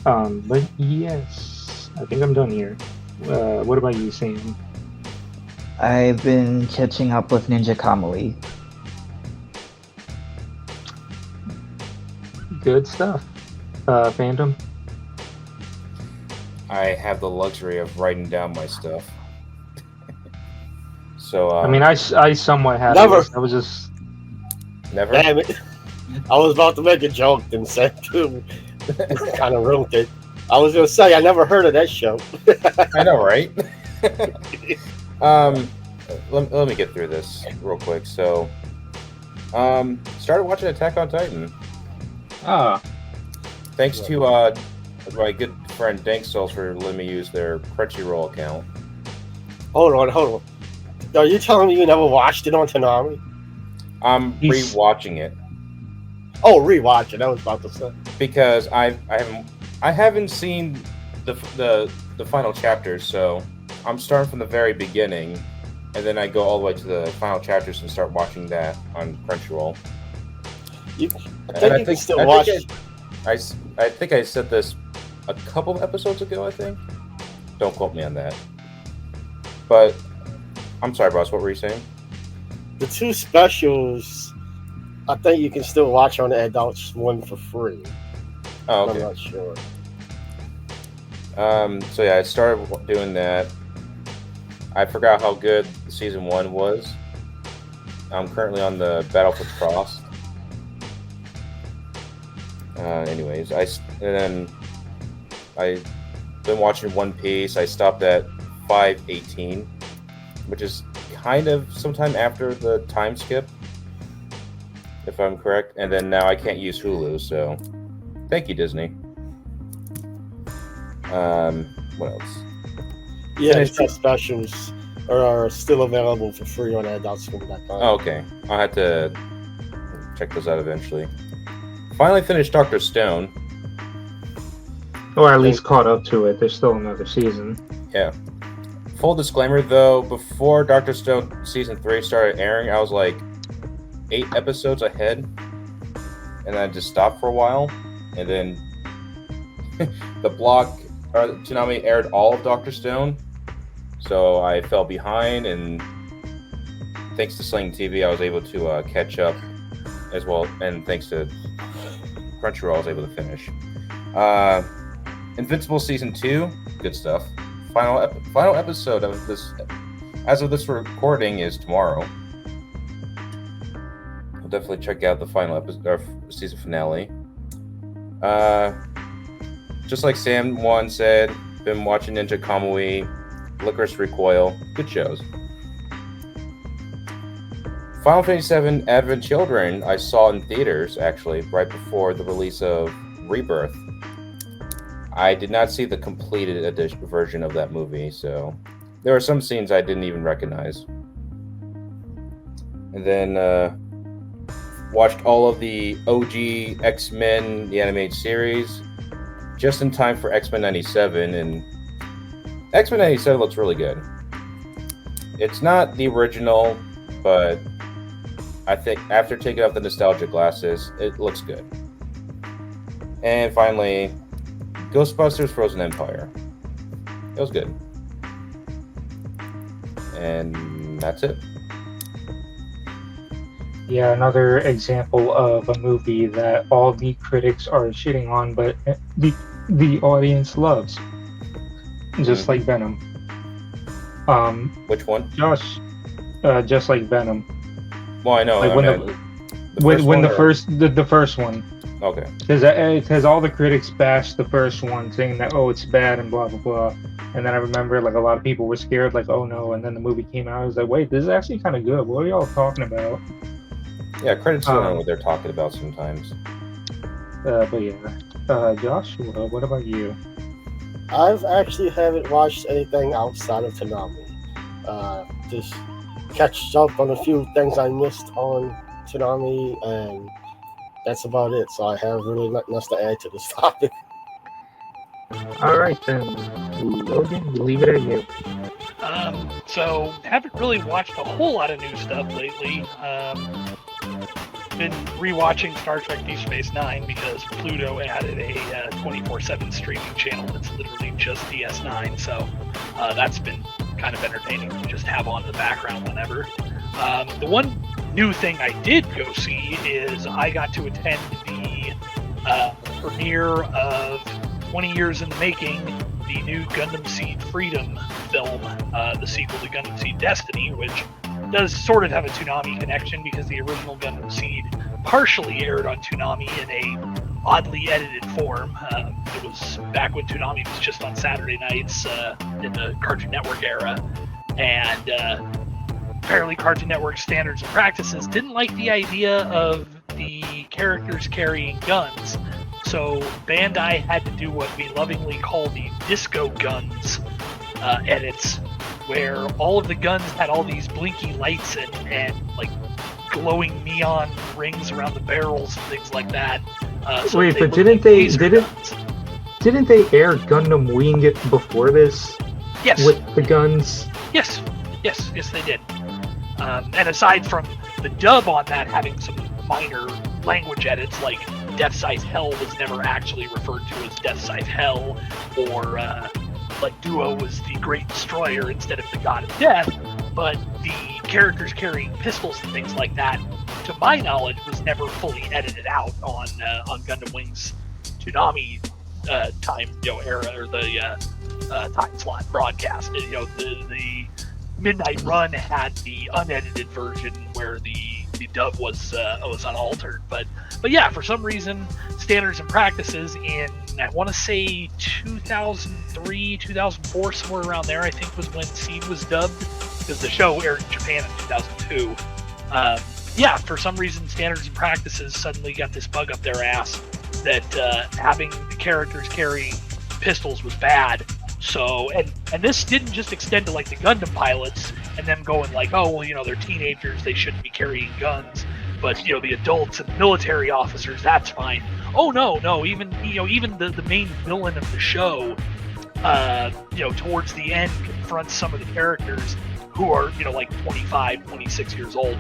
But yes, I think I'm done here. What about you, Sam? I've been catching up with Ninja Kamui. Good stuff. Phantom? I have the luxury of writing down my stuff. So I mean, I somewhat had Never. I was just never. Damn it. I was about to make a joke and said too. Kind of ruined it. I was gonna say I never heard of that show. I know, right? Let me get through this real quick. So, started watching Attack on Titan. Thanks to my good friend Dank Souls for letting me use their Crunchyroll account. Hold on. Are you telling me you never watched it on Toonami? I'm rewatching it. Oh, rewatch it. I was about to say because I haven't seen the final chapters, so I'm starting from the very beginning, and then I go all the way to the final chapters and start watching that on Crunchyroll. I think I said this a couple of episodes ago. I think. Don't quote me on that. But I'm sorry, boss. What were you saying? The 2 specials, I think you can still watch on Adult Swim for free. Oh, okay. I'm not sure. So yeah, I started doing that. I forgot how good season 1 was. I'm currently on the Battle for Frost. Anyways, I've been watching One Piece. I stopped at 518, which is kind of sometime after the time skip, if I'm correct. And then now I can't use Hulu, so thank you, Disney. What else? Yeah, the specials are still available for free on AdultSwim.com. Oh, okay. I'll have to check those out eventually. Finally finished Dr. Stone. or at least caught up to it. There's still another season. Yeah. Full disclaimer, though, before Dr. Stone Season 3 started airing, I was like 8 episodes ahead, and I just stopped for a while, and then the blog, or Toonami, aired all of Dr. Stone, so I fell behind, and thanks to Sling TV, I was able to catch up as well, and thanks to Crunchyroll, I was able to finish. Invincible Season 2, good stuff. final episode of this, as of this recording, is tomorrow. I'll definitely check out the final episode, or season finale. Just like Sam One said, been watching Ninja Kamui, Licorice Recoil, good shows. Final Fantasy VII Advent Children I saw in theaters, actually, right before the release of Rebirth. I did not see the completed edition version of that movie, so there were some scenes I didn't even recognize. And then watched all of the OG X-Men, the animated series, just in time for X-Men 97, and X-Men 97 looks really good. It's not the original, but I think after taking off the nostalgia glasses, it looks good. And finally, Ghostbusters Frozen Empire. It was good. And that's it. Yeah, another example of a movie that all the critics are shitting on, but the audience loves. Just like Venom. Which one? Josh, just like Venom. Well, I know. Like when the first one. Okay. Because all the critics bashed the first one, saying that it's bad and blah blah blah. And then I remember like a lot of people were scared, like oh no. And then the movie came out. I was like, wait, this is actually kind of good. What are y'all talking about? Yeah, critics don't know what they're talking about sometimes. But yeah, Josh, what about you? I've actually haven't watched anything outside of Toonami. Just catch up on a few things I missed on Toonami, and that's about it. So I have really nothing else to add to this topic. All right then, Logan, we'll leave it at you. So haven't really watched a whole lot of new stuff lately. Been rewatching Star Trek Deep Space Nine because Pluto added a 24/7 streaming channel that's literally just DS9. So that's been kind of entertaining to just have on in the background whenever. The one new thing I did go see is I got to attend the premiere of 20 Years in the Making, the new Gundam Seed Freedom film, the sequel to Gundam Seed Destiny, which does sort of have a Toonami connection because the original Gundam Seed partially aired on Toonami in a oddly edited form. It was back when Toonami was just on Saturday nights in the Cartoon Network era, and apparently Cartoon Network standards and practices didn't like the idea of the characters carrying guns. So Bandai had to do what we lovingly call the Disco Guns edits, where all of the guns had all these blinky lights and like glowing neon rings around the barrels and things like that. So wait, but didn't they air Gundam Wing before this? Yes. With the guns? Yes, they did. And aside from the dub on that having some minor language edits, like Death Size Hell was never actually referred to as Death Size Hell, or like Duo was the Great Destroyer instead of the God of Death, but the characters carrying pistols and things like that, to my knowledge, was never fully edited out on Gundam Wing's Toonami time era, or the time slot broadcast. The Midnight Run had the unedited version where the dub was unaltered, but yeah, for some reason, standards and practices in, I want to say 2003, 2004, somewhere around there, I think was when Seed was dubbed, because the show aired in Japan in 2002. Yeah, for some reason, standards and practices suddenly got this bug up their ass that having the characters carrying pistols was bad. So, and this didn't just extend to like the Gundam pilots and them going like, oh, well, they're teenagers, they shouldn't be carrying guns, but the adults and military officers, that's fine. Oh no, even the main villain of the show, towards the end confronts some of the characters who are, like 25, 26 years old,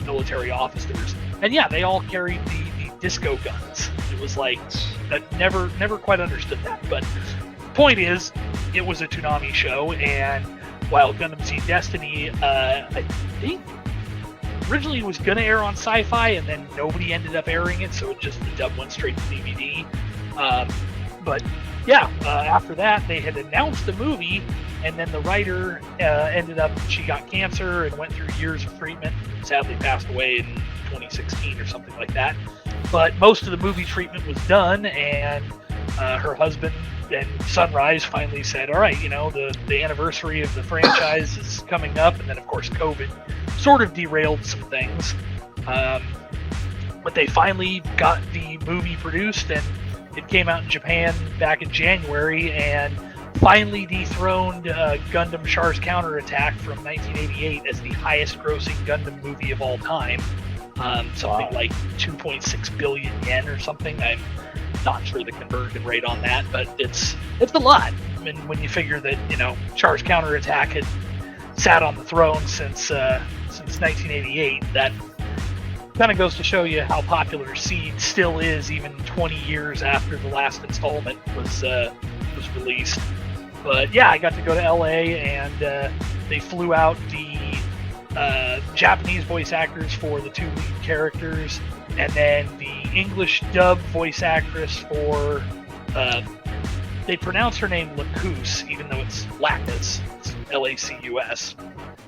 military officers, and yeah, they all carried the disco guns. It was like, that never quite understood that, but point is, it was a Toonami show, and while Gundam Seed Destiny, I think originally it was gonna air on Sci-Fi, and then nobody ended up airing it, so the dub went straight to DVD. But yeah, after that, they had announced the movie, and then the writer ended up, she got cancer and went through years of treatment, sadly passed away in 2016 or something like that. But most of the movie treatment was done, and her husband and Sunrise finally said, all right, the anniversary of the franchise is coming up, and then of course COVID sort of derailed some things. But they finally got the movie produced, and it came out in Japan back in January, and finally dethroned Gundam Char's Counterattack from 1988 as the highest grossing Gundam movie of all time. Something like 2.6 billion yen or something. I'm not sure the conversion rate on that, but it's a lot. I mean, when you figure that Char's Counterattack had sat on the throne since 1988, that kind of goes to show you how popular Seed still is, even 20 years after the last installment was released. But yeah, I got to go to LA, and they flew out the Japanese voice actors for the 2 lead characters, and then the English dub voice actress for they pronounce her name Lacus, even though it's Lacus. It's Lacus.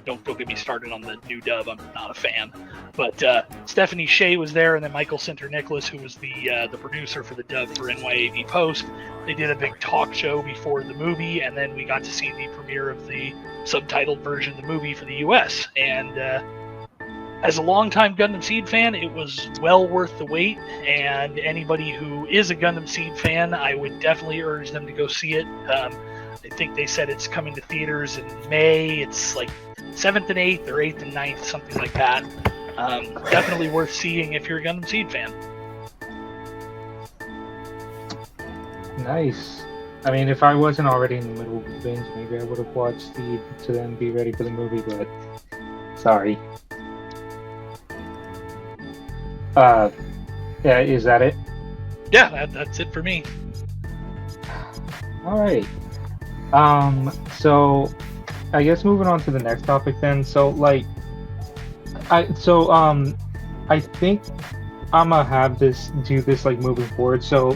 Don't get me started on the new dub. I'm not a fan. But Stephanie Shea was there, and then Michael Sinter-Nicholas, who was the producer for the dub for NYAV Post. They did a big talk show before the movie, and then we got to see the premiere of the subtitled version of the movie for the U.S. And as a longtime Gundam Seed fan, it was well worth the wait. And anybody who is a Gundam Seed fan, I would definitely urge them to go see it. I think they said it's coming to theaters in May. It's like 7th and 8th or 8th and 9th, something like that. Definitely worth seeing if you're a Gundam Seed fan. Nice. I mean, if I wasn't already in the middle of a binge, maybe I would have watched Seed to then be ready for the movie, but sorry. Yeah, is that it? Yeah, that's it for me. All right. So I guess moving on to the next topic then. So I think I'm gonna do this moving forward. So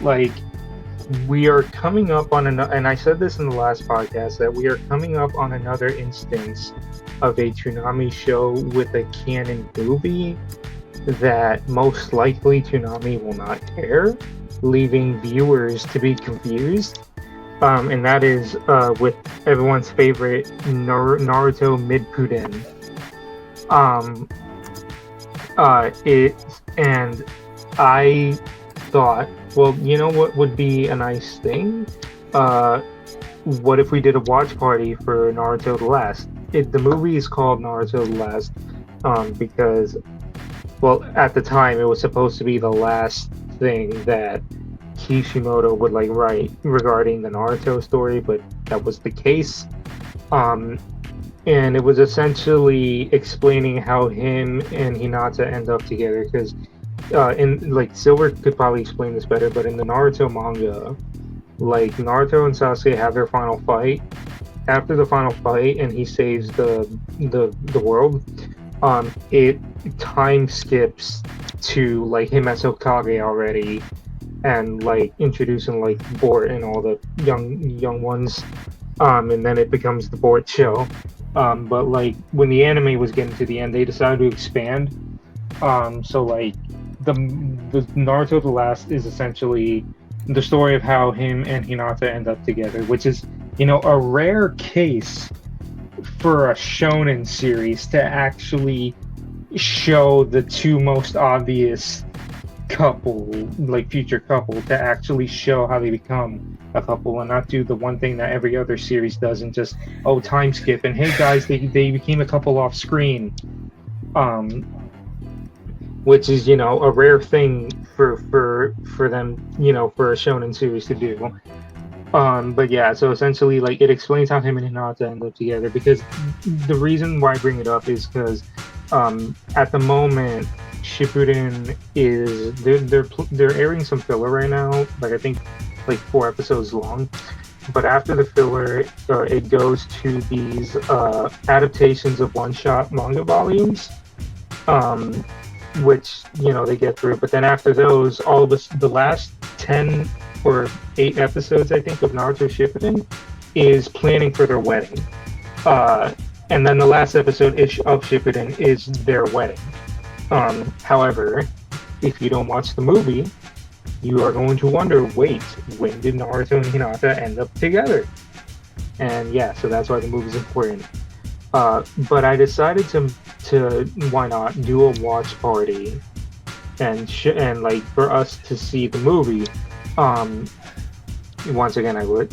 we are coming up on and I said this in the last podcast, that we are coming up on another instance of a Toonami show with a canon movie that most likely Toonami will not air, leaving viewers to be confused. And that is with everyone's favorite Naruto Midpuden. And I thought, well, you know what would be a nice thing? What if we did a watch party for Naruto The Last? The movie is called Naruto The Last because, well, at the time it was supposed to be the last thing that Kishimoto would write regarding the Naruto story, but that was the case. And it was essentially explaining how him and Hinata end up together, because Silver could probably explain this better, but in the Naruto manga, Naruto and Sasuke have their final fight. After the final fight and he saves the world, it time skips to him as Hokage already, and introducing Bort and all the young ones, and then it becomes the Bort show. But when the anime was getting to the end, they decided to expand. So the Naruto The Last is essentially the story of how him and Hinata end up together, which is a rare case for a shonen series to actually show the two most obvious future couple, to actually show how they become a couple, and not do the one thing that every other series does and just time skip and hey guys, they became a couple off screen, which is a rare thing for them, for a shonen series to do. But yeah, so essentially it explains how him and Hinata end up together, because the reason why I bring it up is because at the moment Shippuden is they're airing some filler right now, I think 4 episodes long. But after the filler, it goes to these adaptations of one-shot manga volumes, which they get through. But then after those, all of the last 10 or 8 episodes, I think, of Naruto Shippuden is planning for their wedding. And then the last episode of Shippuden is their wedding. However, if you don't watch the movie, you are going to wonder, wait, when did Naruto and Hinata end up together? And yeah, so that's why the movie's important. But I decided to why not do a watch party and like for us to see the movie. Once again, I wish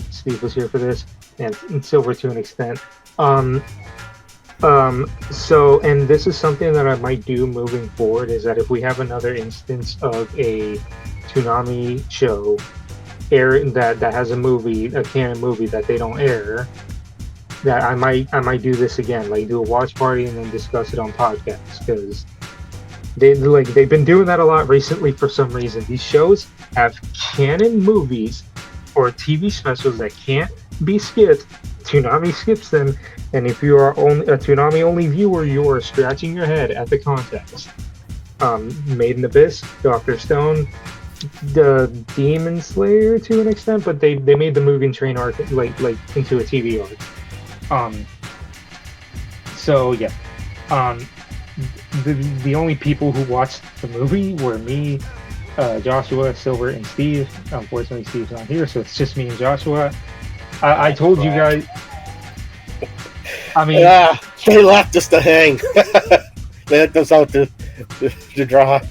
Steve was here for this, and Silver to an extent. So, and this is something that I might do moving forward, is that if we have another instance of a Toonami show air that has a canon movie that they don't air, that I might do this again, like do a watch party and then discuss it on podcasts, because they've been doing that a lot recently for some reason. These shows have canon movies or TV specials that can't be skipped. Toonami skips them, and if you are only a Toonami only viewer, you are scratching your head at the context. Made in Abyss, Dr. Stone, the Demon Slayer to an extent, but they made the Mugen Train arc like into a TV arc. So yeah, the only people who watched the movie were me, Joshua, Silver, and Steve. Unfortunately, Steve's not here, so it's just me and Joshua. I told you guys. I mean, they left us to hang. They let us out to dry.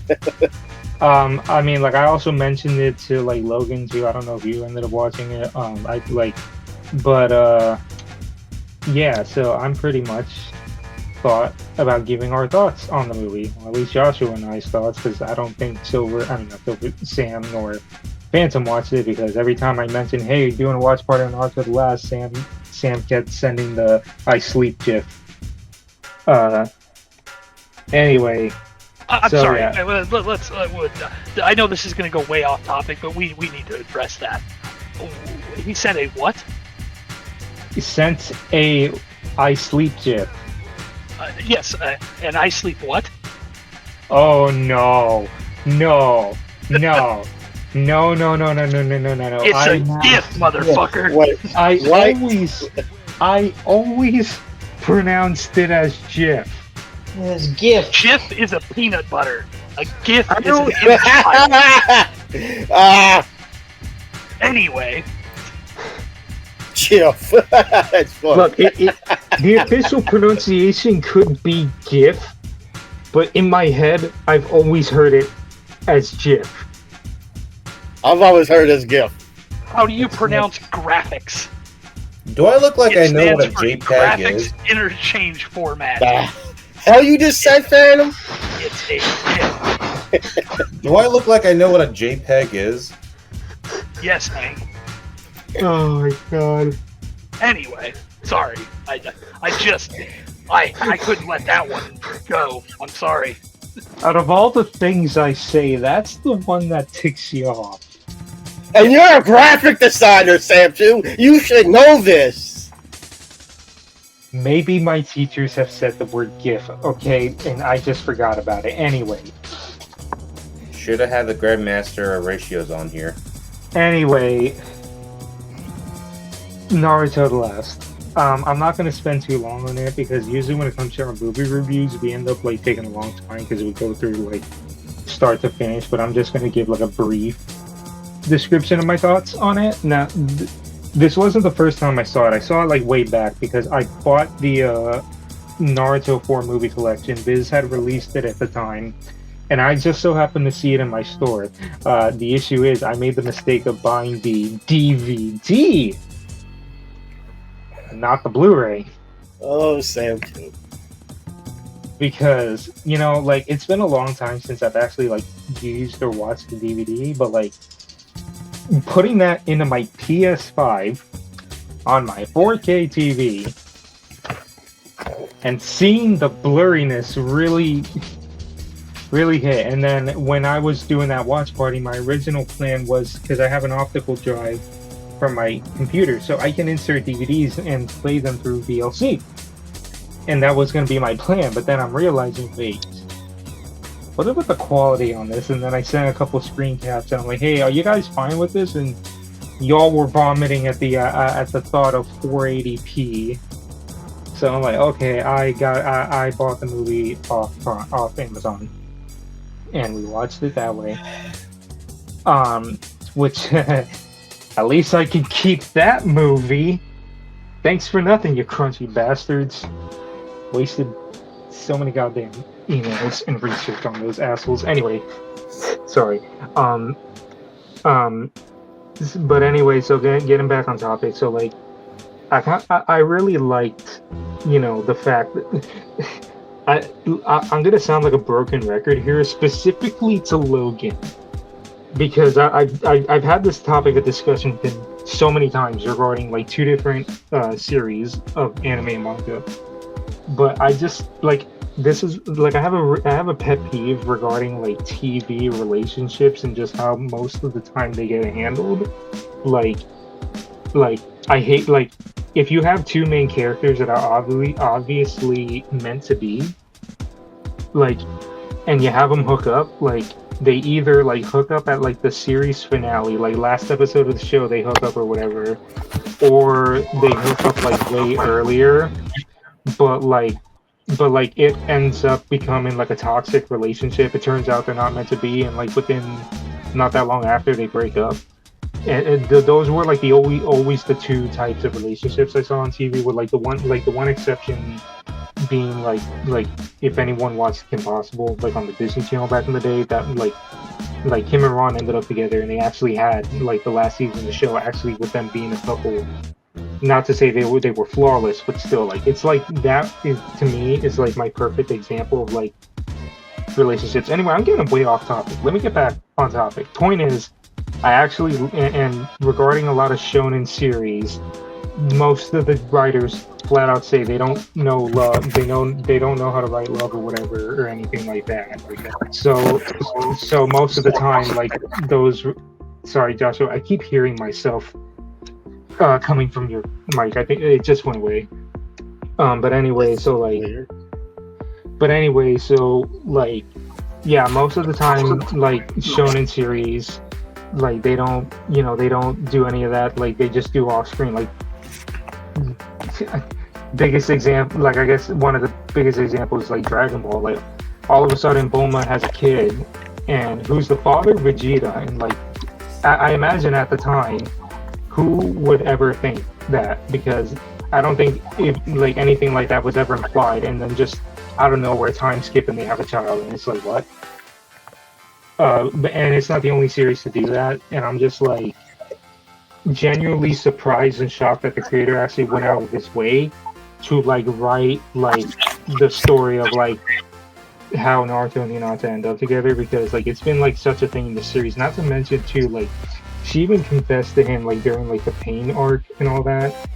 I mean, like I also mentioned it to like Logan too. I don't know if you ended up watching it. Yeah. So I'm pretty much thought about giving our thoughts on the movie. Well, at least Joshua and I's thoughts, because I don't think Sam nor Phantom watched it, because every time I mentioned, hey, doing a watch party on Naruto the Last, Sam kept sending the I sleep gif. Anyway, I'm so, sorry. yeah. Let's. I know this is going to go way off topic, but we need to address that. He sent a what? He sent a I sleep gif. Yes, and I sleep what? Oh no. No. It's a gift, motherfucker. Wait, I always pronounced it as GIF. It's gift. GIF is a peanut butter. A GIF is don't- an image file. Anyway, Jeff. That's funny. Look, the official pronunciation could be GIF, but in my head, I've always heard it as GIF. I've always heard this gift. how do you pronounce graphics? Do I look like I It know what a stands for JPEG graphics is? interchange format. Hell, you just said, Phantom? It's a GIF. Do I look like I know what a JPEG is? Yes, Hank. Oh my god. Anyway, sorry. I couldn't let that one go. I'm sorry. Out of all the things I say, that's the one that ticks you off. And you're a graphic designer, Sam, too. You should know this. Maybe my teachers have said the word GIF, okay, and I just forgot about it. Anyway. Should have had the Grandmaster ratios on here. Anyway. Naruto the Last. I'm not going to spend too long on it, because usually when it comes to our movie reviews, we end up like taking a long time because we go through like start to finish, but I'm just going to give like a brief description of my thoughts on it. Now, this wasn't the first time I saw it. I saw it like way back because I bought the Naruto 4 movie collection. Viz had released it at the time, and I just so happened to see it in my store. The issue is I made the mistake of buying the DVD, not the Blu-ray. Oh, Sam, too. Because, you know, like, it's been a long time since I've actually, like, used or watched the DVD, but, like, putting that into my PS5 on my 4K TV and seeing the blurriness really hit. And then when I was doing that watch party, my original plan was, because I have an optical drive from my computer, so I can insert DVDs and play them through VLC. And that was going to be my plan, but then I'm realizing, wait, what about the quality on this? And then I sent a couple screen caps, and I'm like, hey, are you guys fine with this? And y'all were vomiting at the thought of 480p. So I'm like, okay, I bought the movie off Amazon, and we watched it that way. Which at least I can keep that movie. Thanks for nothing, you crunchy bastards. Wasted so many goddamn emails and research on those assholes. Anyway, sorry. But anyway, so getting back on topic. So like, I really liked, the fact that I'm gonna sound like a broken record here, specifically to Logan, because I've had this topic of discussion so many times regarding like two different series of anime and manga, but I just like this is like I have a pet peeve regarding like TV relationships and just how most of the time they get handled. Like I hate like if you have two main characters that are obviously meant to be, like, and you have them hook up, like they either like hook up at like the series finale, like last episode of the show they hook up or whatever, or they hook up like way earlier, but like it ends up becoming like a toxic relationship. It turns out they're not meant to be, and like within not that long after they break up. And those were like the always the two types of relationships I saw on TV, with like the one exception being like if anyone watched Kim Possible, like on the Disney Channel back in the day, that like Kim and Ron ended up together, and they actually had like the last season of the show actually with them being a couple. Not to say they were flawless, but still, like it's like that is, to me, is like my perfect example of like relationships. Anyway, I'm getting way off topic. Let me get back on topic. Point is, I actually, and regarding a lot of shonen series, most of the writers flat out say they don't know love. They don't know how to write love or whatever or anything like that. So most of the time, like those. Sorry, Joshua, I keep hearing myself coming from your mic. I think it just went away. But anyway, so yeah, most of the time, like shonen series, like they don't do any of that. Like they just do off screen. Like biggest example, like I guess one of the biggest examples is like Dragon Ball. Like all of a sudden Bulma has a kid, and who's the father? Vegeta. And like I imagine at the time, who would ever think that? Because I don't think like anything like that was ever implied, and then just out of nowhere time skip and they have a child, and it's like what? And it's not the only series to do that, and I'm just like genuinely surprised and shocked that the creator actually went out of his way to like write like the story of like how Naruto and Hinata end up together, because like it's been like such a thing in the series. Not to mention too, like she even confessed to him like during like the pain arc and all that,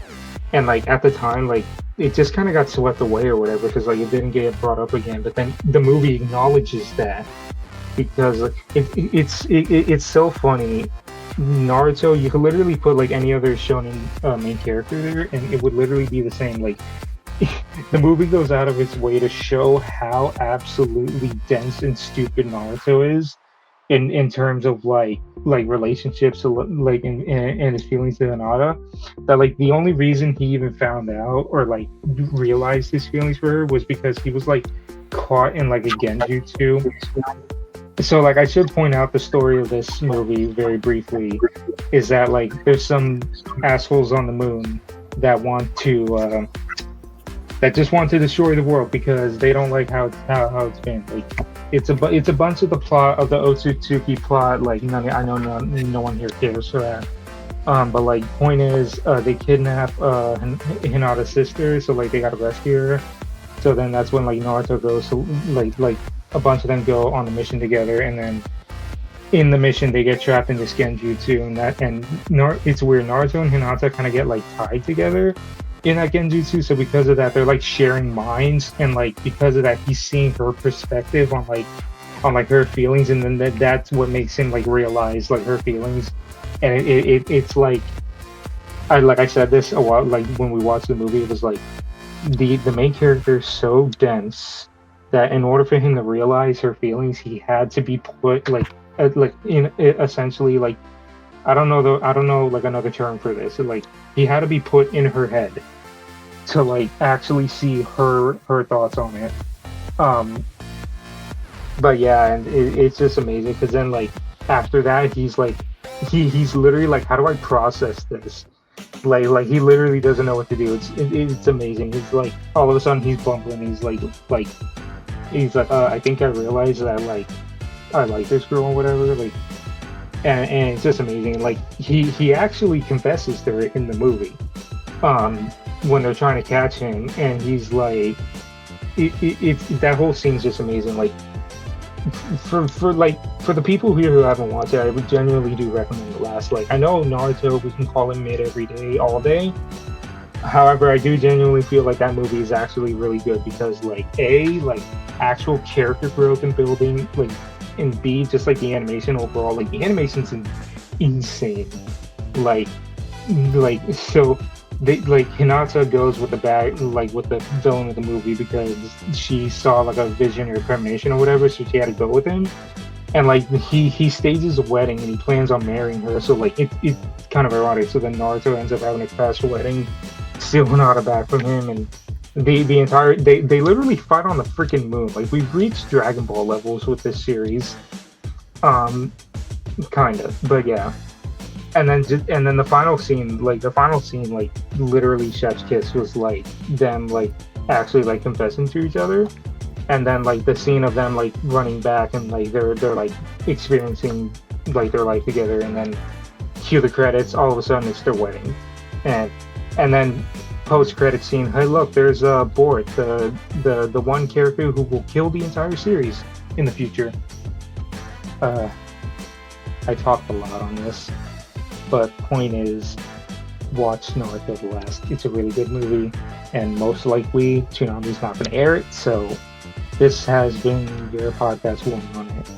and like at the time like it just kind of got swept away or whatever because like it didn't get brought up again. But then the movie acknowledges that, because like, it's so funny. Naruto, you could literally put like any other shonen main character there, and it would literally be the same. Like the movie goes out of its way to show how absolutely dense and stupid Naruto is in terms of like relationships, like and his feelings to Hinata. That like the only reason he even found out or like realized his feelings for her was because he was like caught in like a genjutsu. So like I should point out the story of this movie very briefly is that like there's some assholes on the moon that want to that just want to destroy the world because they don't like how it's been. Like it's a bunch of the plot of the Otsutsuki plot. Like I know no one here cares for that. But like point is they kidnap Hinata's sister, so like they gotta rescue her. So then that's when like Naruto goes to like a bunch of them go on a mission together, and then in the mission they get trapped in this genjutsu, and it's weird. Naruto and Hinata kind of get like tied together in that genjutsu, so because of that they're like sharing minds, and like because of that he's seeing her perspective on her feelings, and then that's what makes him like realize like her feelings. And it's like I said this a while, like when we watched the movie, it was like the main character is so dense that in order for him to realize her feelings, he had to be put like in essentially like I don't know like another term for this. Like he had to be put in her head to like actually see her thoughts on it. But yeah, and it's just amazing because then like after that he's like he's literally like, how do I process this? Like he literally doesn't know what to do. It's amazing. He's like all of a sudden he's bumbling. He's like I think I realized that like I like this girl or whatever. Like and it's just amazing. Like he actually confesses to her in the movie. When they're trying to catch him, and he's like, it's that whole scene's just amazing. Like for the people here who haven't watched it, I would genuinely do recommend the last. Like I know Naruto, we can call him mid every day, all day. However, I do genuinely feel like that movie is actually really good because like like actual character growth and building, like, and B, just like the animation overall, like the animation's insane. Like so. Like Hinata goes with the bag, like with the villain of the movie, because she saw like a vision or premonition or whatever, so she had to go with him. And like he stages a wedding and he plans on marrying her, so like it's kind of ironic. So then Naruto ends up having a crash wedding, steal Hinata back from him, and the entire they literally fight on the freaking moon. Like we've reached Dragon Ball levels with this series, kind of, but yeah. And then the final scene, like literally Chef's Kiss was like them like actually like confessing to each other, and then like the scene of them like running back and like they're like experiencing like their life together, and then cue the credits. All of a sudden it's their wedding, and then post credit scene. Hey, look, there's Bort, the one character who will kill the entire series in the future. I talked a lot on this. But point is, watch Naruto the Last. It's a really good movie, and most likely Toonami's not going to air it. So this has been your podcast warning on it.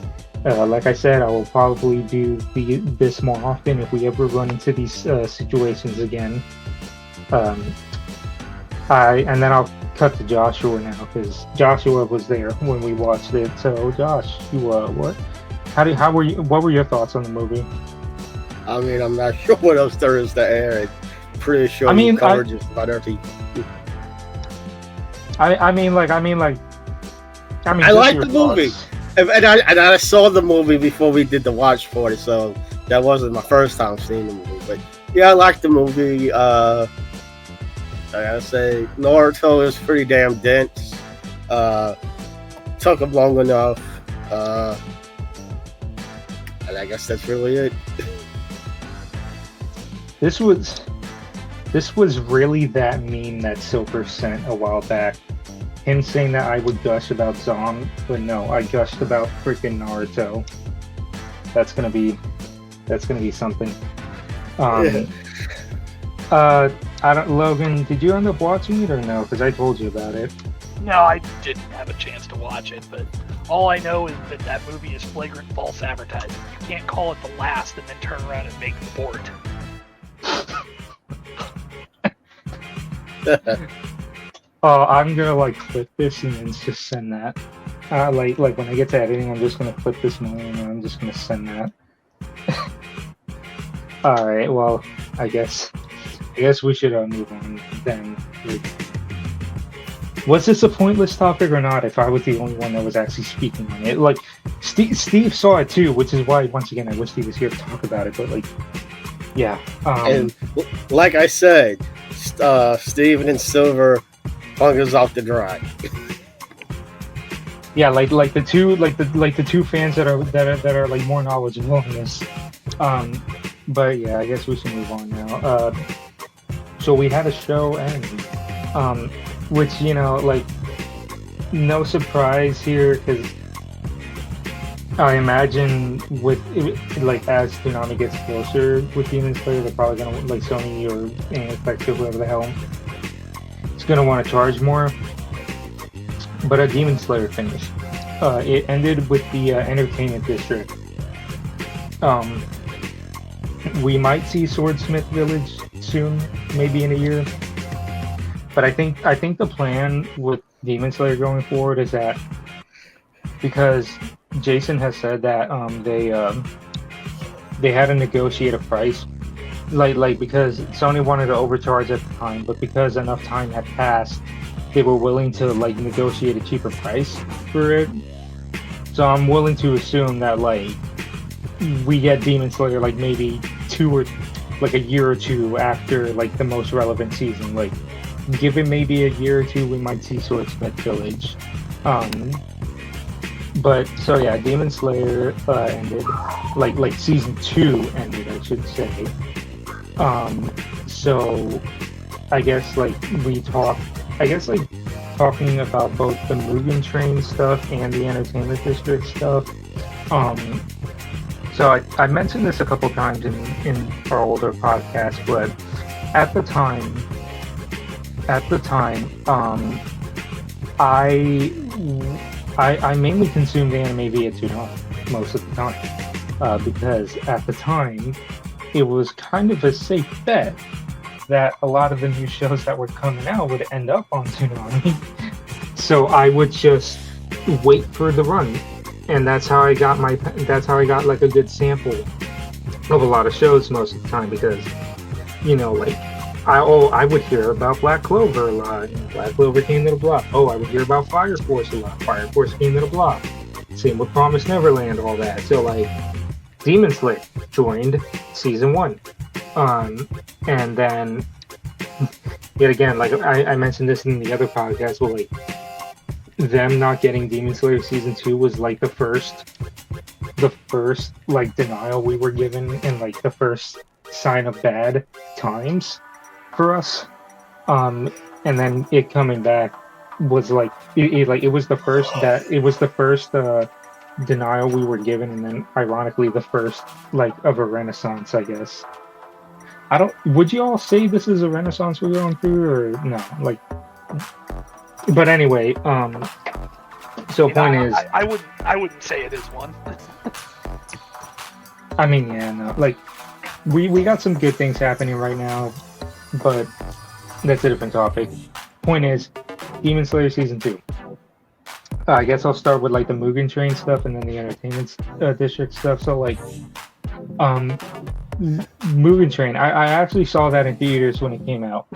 Like I said, I will probably do this more often if we ever run into these situations again. And then I'll cut to Joshua now because Joshua was there when we watched it. So Josh, you what? What were your thoughts on the movie? I mean, I'm not sure what else there is to air. I'm pretty sure you covered just about everything. I like the movie, and I saw the movie before we did the watch for it, so that wasn't my first time seeing the movie. But yeah, I like the movie. I gotta say, Naruto is pretty damn dense. Took him long enough, and I guess that's really it. This was really that meme that Silver sent a while back. Him saying that I would gush about Zom, but no, I gushed about freaking Naruto. That's gonna be something. Logan, did you end up watching it or no? Because I told you about it. No, I didn't have a chance to watch it, but all I know is that movie is flagrant false advertising. You can't call it the last and then turn around and make Bort. I'm gonna like clip this and then just send that. Like when I get to editing, I'm just gonna clip this moment and I'm just gonna send that. All right. Well, I guess we should move on then. Was this a pointless topic or not? If I was the only one that was actually speaking on it, like Steve saw it too, which is why once again I wish Steve was here to talk about it. But like, yeah. And like I said, Steven and Silver hung us out to dry. Yeah, like the two fans that are like more knowledgeable in this. But yeah, I guess we should move on now. So we had a show end, which, you know, like, no surprise here, because I imagine with like as Toonami gets closer with Demon Slayer, they're probably gonna, like, Sony or Aniplex or whoever the hell, it's gonna want to charge more. But a Demon Slayer finished. It ended with the entertainment district. We might see Swordsmith Village soon, maybe in a year. But I think the plan with Demon Slayer going forward is that because Jason has said that they had to negotiate a price, like because Sony wanted to overcharge at the time, but because enough time had passed, they were willing to like negotiate a cheaper price for it. So I'm willing to assume that like we get Demon Slayer like maybe a year or two after like the most relevant season. Like, give it maybe a year or two, we might see Swordsmith Village. But so yeah, Demon Slayer ended, like season 2 ended, I should say. So I guess like talking about both the Mugen Train stuff and the Entertainment District stuff. So I mentioned this a couple times in our older podcast, but at the time, I mainly consumed anime via Toonami most of the time, because at the time it was kind of a safe bet that a lot of the new shows that were coming out would end up on Toonami. So I would just wait for the run, and that's how I got like a good sample of a lot of shows most of the time, because like I would hear about Black Clover a lot. Black Clover came to the block. I would hear about Fire Force a lot. Fire Force came to the block. Same with Promised Neverland, all that. So like Demon Slayer joined season 1. And then yet again, like I mentioned this in the other podcast, but like them not getting Demon Slayer season 2 was like the first like denial we were given, and like the first sign of bad times for us. And then it coming back was like it was the first denial we were given, and then ironically the first like of a renaissance, I guess. Would you all say this is a renaissance we're going through, or no? Like, but anyway, so point is, I wouldn't say it is one. I mean, yeah, no, like we got some good things happening right now, but that's a different topic. Point is, Demon Slayer season 2. I guess I'll start with like the Mugen Train stuff and then the Entertainment District stuff. So like, Mugen Train, I actually saw that in theaters when it came out,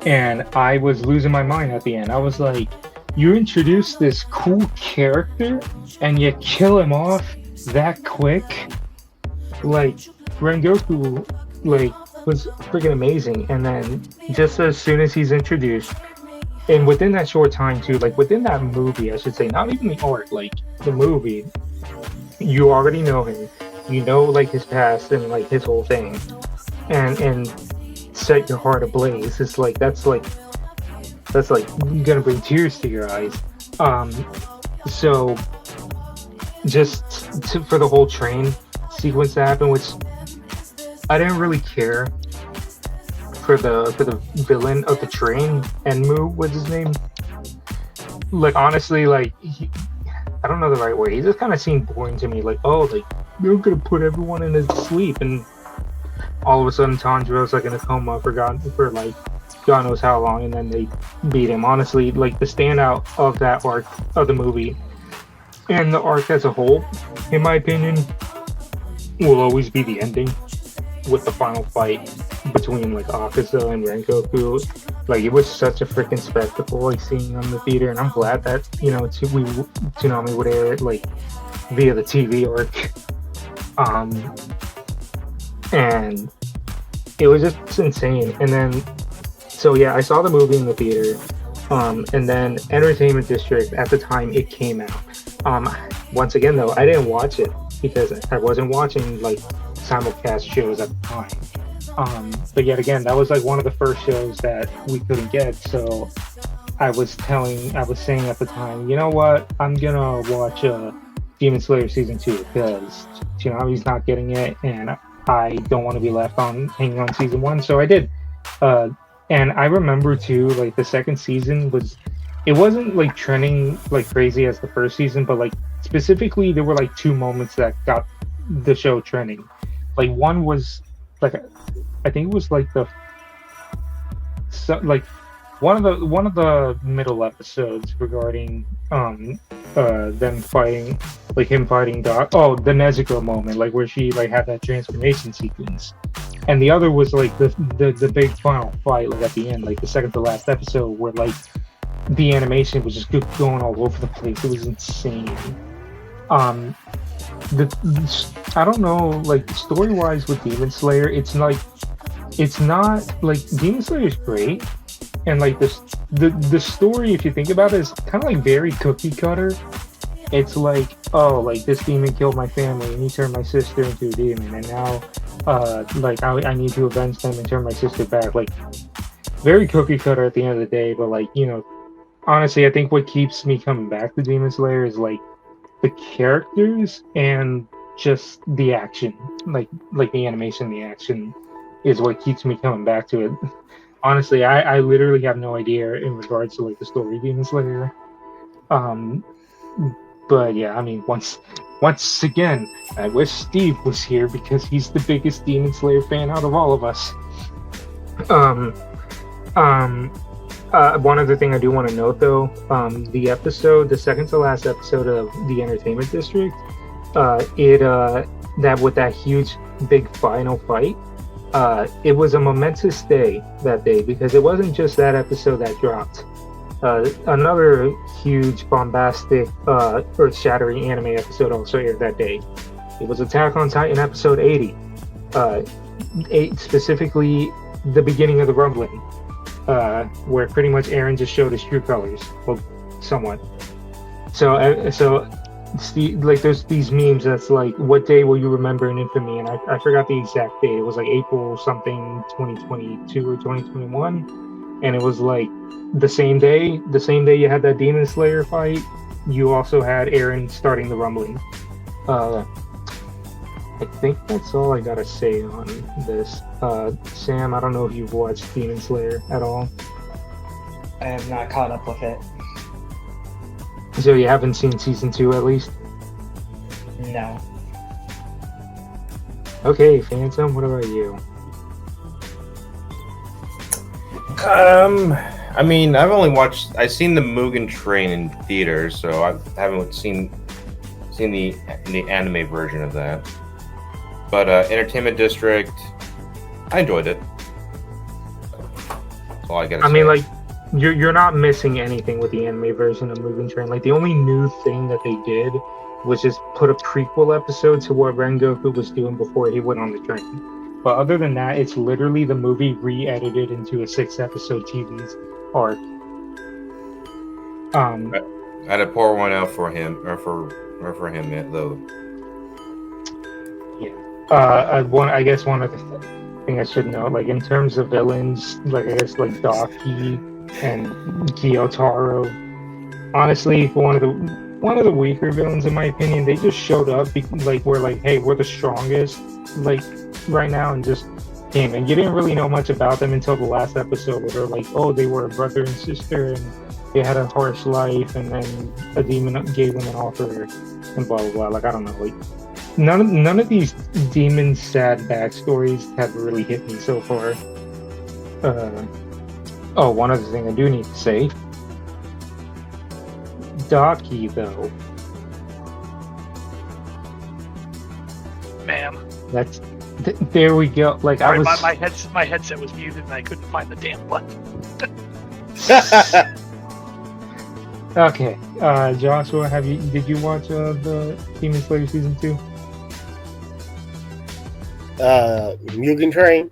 and I was losing my mind at the end. I was like, you introduced this cool character and you kill him off that quick? Like, Rengoku like was freaking amazing, and then just as soon as he's introduced, and within that short time too, like within that movie, I should say, not even the art, like the movie, you already know him. You know, like his past and like his whole thing, and set your heart ablaze. It's like that's gonna bring tears to your eyes. So just for the whole train sequence to happen, which I didn't really care for the villain of the train, Enmu was his name. Like honestly, like I don't know the right word. He just kind of seemed boring to me. Like, oh, like they're gonna put everyone in his sleep, and all of a sudden Tanjiro's like in a coma for God knows how long, and then they beat him. Honestly, like the standout of that arc of the movie and the arc as a whole, in my opinion, will always be the ending with the final fight between like Akaza and Rengoku. Like it was such a freaking spectacle, like seeing on the theater, and I'm glad that Toonami would air it like via the TV arc. And it was just insane. And then, so yeah, I saw the movie in the theater, and then Entertainment District at the time it came out. Once again though, I didn't watch it because I wasn't watching like simulcast shows at the time. But yet again, that was like one of the first shows that we couldn't get, so I was saying at the time, you know what, I'm gonna watch Demon Slayer season 2 because Toonami's not getting it, and I don't want to be left hanging on season 1, so I did. And I remember too, like the second season wasn't like trending like crazy as the first season, but like specifically there were like 2 moments that got the show trending. Like one was like, I think it was like one of the middle episodes regarding them fighting, like him fighting Doc. Oh, the Nezuko moment, like where she like had that transformation sequence. And the other was like the big final fight, like at the end, like the second to last episode, where like the animation was just going all over the place. It was insane. Um, I don't know, like story wise with Demon Slayer, it's not like Demon Slayer is great, and like the story, if you think about it, is kind of like very cookie cutter. It's like, oh, like this demon killed my family and he turned my sister into a demon, and now like I need to avenge them and turn my sister back. Like very cookie cutter at the end of the day, but like, you know, honestly, I think what keeps me coming back to Demon Slayer is like the characters and just the action, like the animation, the action is what keeps me coming back to it. Honestly, I literally have no idea in regards to like the story of Demon Slayer. But yeah, I mean, once again, I wish Steve was here because he's the biggest Demon Slayer fan out of all of us. One other thing I do want to note though, the second to last episode of the Entertainment District, that with that huge big final fight, it was a momentous day that day because it wasn't just that episode that dropped. Another huge, bombastic, earth-shattering anime episode also aired that day. It was Attack on Titan episode 80, specifically the beginning of the rumbling, where pretty much Eren just showed his true colors, well, somewhat. So like there's these memes that's like, what day will you remember in infamy? And I forgot the exact date. It was like April something 2022 or 2021, and it was like the same day you had that Demon Slayer fight, you also had Eren starting the rumbling. I think that's all I gotta say on this. Sam, I don't know if you've watched Demon Slayer at all. I have not caught up with it. So you haven't seen season 2 at least? No. Okay, Phantom, what about you? I mean, I've seen the Mugen Train in theaters, so I haven't seen the anime version of that. But Entertainment District, I enjoyed it. That's all I gotta say. I mean, like, you're not missing anything with the anime version of Mugen Train. Like, the only new thing that they did was just put a prequel episode to what Rengoku was doing before he went on the train. But other than that, it's literally the movie re-edited into a 6-episode TV arc. I had to pour one out for him, or for him though. I guess one other thing I should know, like in terms of villains, like I guess like Daki and Gyotaro. Honestly, for one of the weaker villains in my opinion, they just showed up like we're like, hey, we're the strongest like right now, and just came. And you didn't really know much about them until the last episode, where they're like, oh, they were a brother and sister, and they had a harsh life, and then a demon gave them an offer, and blah blah blah. Like I don't know, like. None of these demon sad backstories have really hit me so far. One other thing I do need to say. Daki, though. Ma'am. There we go. Like Sorry, I was. my headset was muted and I couldn't find the damn button. Okay, Joshua, did you watch the Demon Slayer season 2? Mugen Train.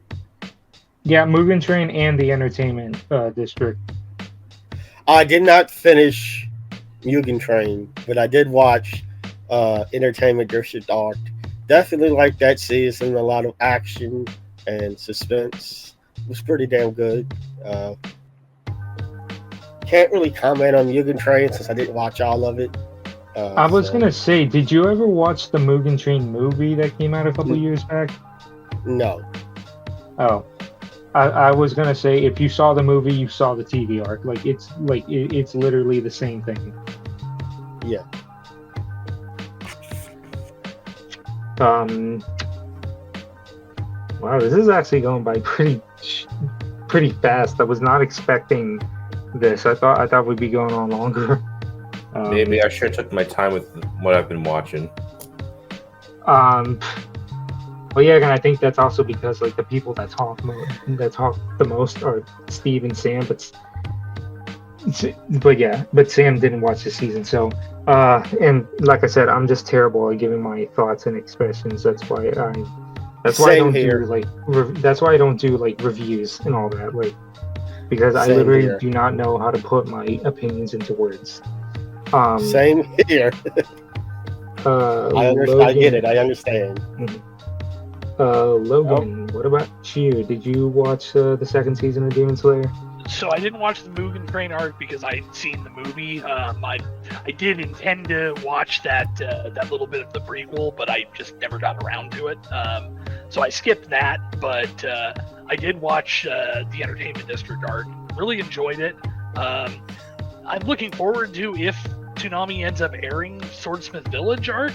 Yeah, Mugen Train and the Entertainment District. I did not finish Mugen Train, but I did watch Entertainment District Arc. Definitely like that season. A lot of action and suspense. It was pretty damn good. Can't really comment on Mugen Train since I didn't watch all of it. I was gonna say, did you ever watch the Mugen Train movie that came out a couple years back? No. Oh, I was gonna say, if you saw the movie, you saw the TV arc. Like it's literally the same thing. Yeah. Wow, this is actually going by pretty fast. I was not expecting this. I thought we'd be going on longer. Maybe I should have took my time with what I've been watching. Well, yeah, and I think that's also because like the people that talk the most are Steve and Sam, but Sam didn't watch the season, so and like I said, I'm just terrible at giving my thoughts and expressions. That's why I Same don't here. do like that's why I don't do like reviews and all that, like because I Same literally here. do not know how to put my opinions into words. Same here. I understand. I get it. I understand. Logan, what about you? Did you watch the second season of Demon Slayer? So I didn't watch the Mugen Train arc because I'd seen the movie. I did intend to watch that little bit of the prequel, but I just never got around to it. So I skipped that, but I did watch the Entertainment District arc. Really enjoyed it. I'm looking forward to if Toonami ends up airing Swordsmith Village arc.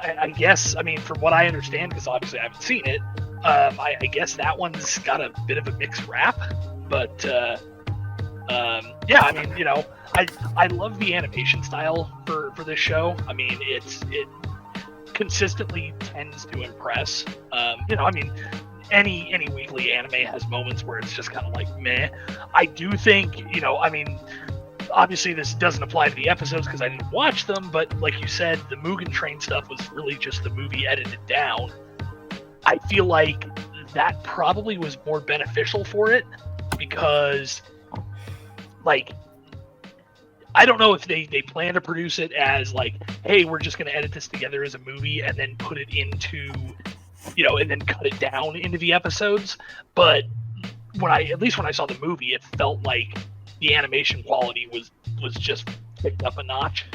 I guess, I mean, from what I understand, because obviously I haven't seen it, I guess that one's got a bit of a mixed rap. But yeah, I mean, you know, I love the animation style for this show. I mean, it consistently tends to impress. You know, I mean, any weekly anime has moments where it's just kind of like meh. I do think, you know, I mean, obviously this doesn't apply to the episodes because I didn't watch them, but like you said, the Mugen Train stuff was really just the movie edited down. I feel like that probably was more beneficial for it because, like, I don't know if they plan to produce it as like, hey, we're just going to edit this together as a movie and then put it into, you know, and then cut it down into the episodes. But at least when I saw the movie, it felt like the animation quality was just picked up a notch.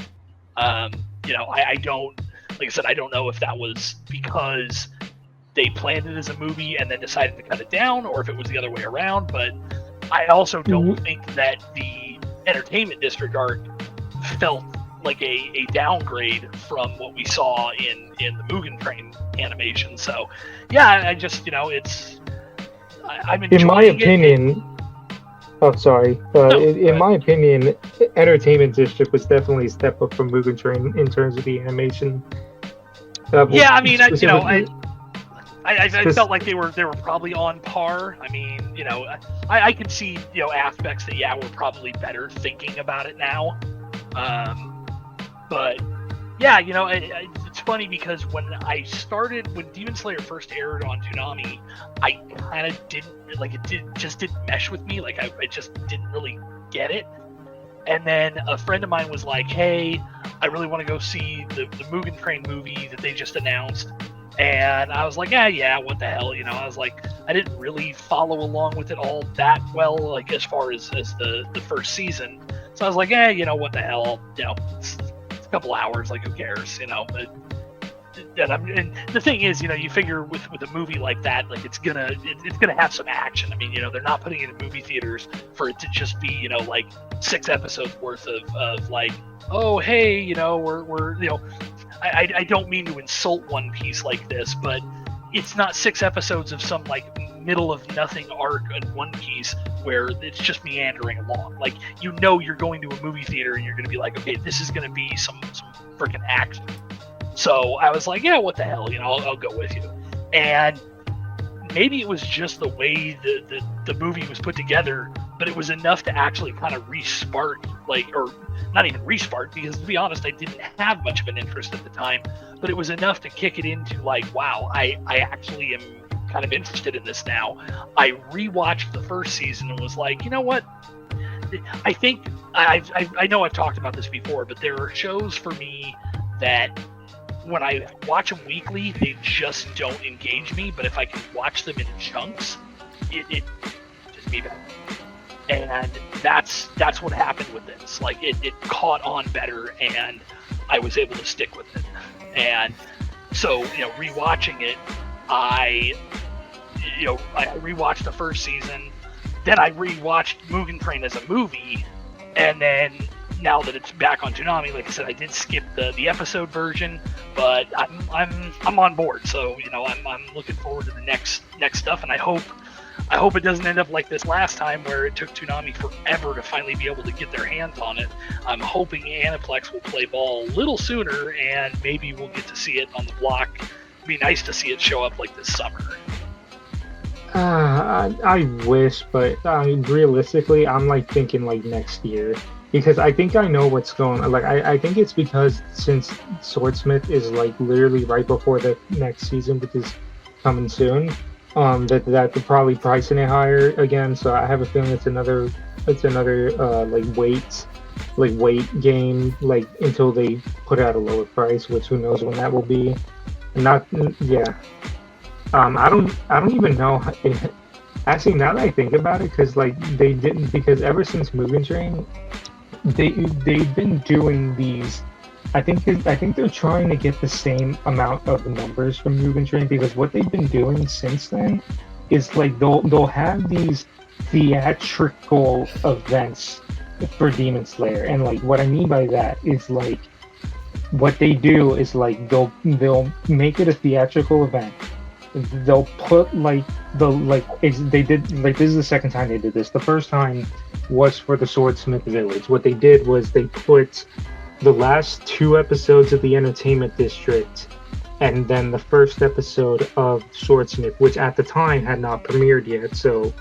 You know, I don't, like I said, I don't know if that was because they planned it as a movie and then decided to cut it down, or if it was the other way around. But I also don't think that the Entertainment District arc felt like a downgrade from what we saw in the Mugen Train animation. So yeah, I just, you know, I'm enjoying In my it. opinion, oh sorry, in my opinion, Entertainment District was definitely a step up from Mugen Train in terms of the animation. Yeah, I mean, you know, specifically- I felt like they were probably on par. I mean, you know, I could see, you know, aspects that we're probably better thinking about it now. But yeah, you know, it's funny because when Demon Slayer first aired on Toonami, I kind of didn't like it. Just didn't mesh with me. Like I just didn't really get it. And then a friend of mine was like, "Hey, I really want to go see the Mugen Train movie that they just announced." And I was like, yeah, what the hell, you know? I was like, I didn't really follow along with it all that well, like as far as the first season. So I was like, you know, what the hell, you know, it's a couple hours, like who cares, you know? And the thing is, you know, you figure with a movie like that, like it's gonna have some action. I mean, you know, they're not putting it in movie theaters for it to just be, you know, like 6 episodes worth of like, oh hey, you know, we're you know. I don't mean to insult One Piece like this, but it's not 6 episodes of some like middle of nothing arc in One Piece where it's just meandering along. Like, you know, you're going to a movie theater and you're going to be like, okay, this is going to be some freaking action. So I was like, yeah, what the hell, you know, I'll go with you. And maybe it was just the way the movie was put together, but it was enough to actually kind of re-spark, like, or not even re-spark, because to be honest, I didn't have much of an interest at the time, but it was enough to kick it into like, wow, I actually am kind of interested in this now. I rewatched the first season and was like, you know what? I think I know I've talked about this before, but there are shows for me that when I watch them weekly, they just don't engage me. But if I can watch them in chunks, it just be better. And that's what happened with this. Like it caught on better, and I was able to stick with it. And so, you know, rewatching it, I rewatched the first season, then I rewatched Mugen Train as a movie, and then now that it's back on Toonami, like I said, I did skip the episode version, but I'm on board. So, you know, I'm looking forward to the next stuff, and I hope I hope it doesn't end up like this last time where it took Toonami forever to finally be able to get their hands on it. I'm hoping Aniplex will play ball a little sooner, and maybe we'll get to see it on the block. It'd be nice to see it show up like this summer. I wish, but realistically, I'm like thinking like next year, because I think I know what's going on. Like I think it's because since Swordsmith is like literally right before the next season, which is coming soon, that they're probably pricing it higher again. So I have a feeling it's another wait game, like until they put out a lower price, which who knows when that will be. Not yeah. I don't even know. Actually, now that I think about it, because like they didn't, because ever since Mugen Train, they've been doing these. I think they're trying to get the same amount of numbers from Mugen Train, because what they've been doing since then is like they'll have these theatrical events for Demon Slayer, and like what I mean by that is like what they do is like they'll make it a theatrical event. They'll put they did, like, this is the second time they did this. The first time was for the Swordsmith Village. What they did was they put the last 2 episodes of the Entertainment District and then the first episode of Swordsmith, which at the time had not premiered yet. So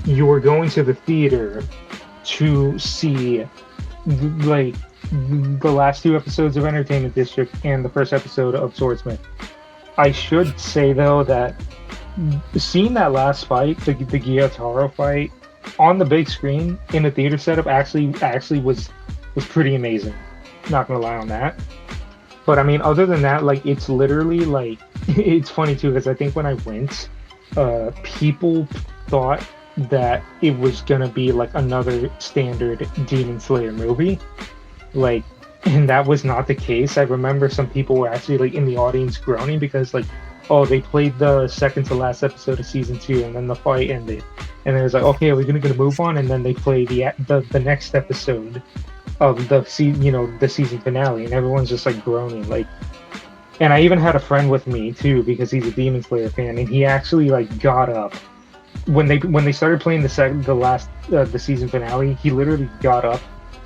you were going to the theater to see like the last 2 episodes of Entertainment District and the first episode of Swordsmith. I should say though that seeing that last fight, the Gyotaro fight, on the big screen in a theater setup actually was pretty amazing. Not gonna lie on that. But I mean, other than that, like it's literally like it's funny too, because I think when I went, people thought that it was gonna be like another standard Demon Slayer movie, like. And that was not the case. I remember some people were actually like in the audience groaning because like, oh, they played the second to last episode of season 2 and then the fight ended, and it was like, okay, are we gonna move on? And then they play the next episode of the season finale, and everyone's just like groaning like. And I even had a friend with me too, because he's a Demon Slayer fan, and he actually like got up when they started playing the season finale. He literally got up,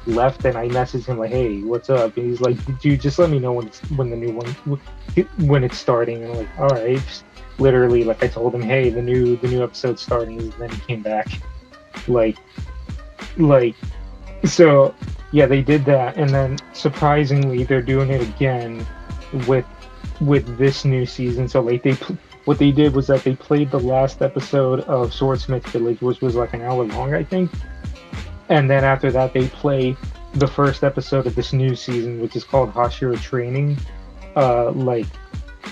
left, and I messaged him like, hey, what's up? And he's like, dude, just let me know when the new one, when it's starting. And I'm like, all right. Literally, like I told him, hey, the new episode's starting. And then he came back, like so yeah, they did that. And then surprisingly they're doing it again with this new season. So like what they did was that they played the last episode of Swordsmith Village, which was like an hour long, I think. And then after that, they play the first episode of this new season, which is called Hashira Training. Like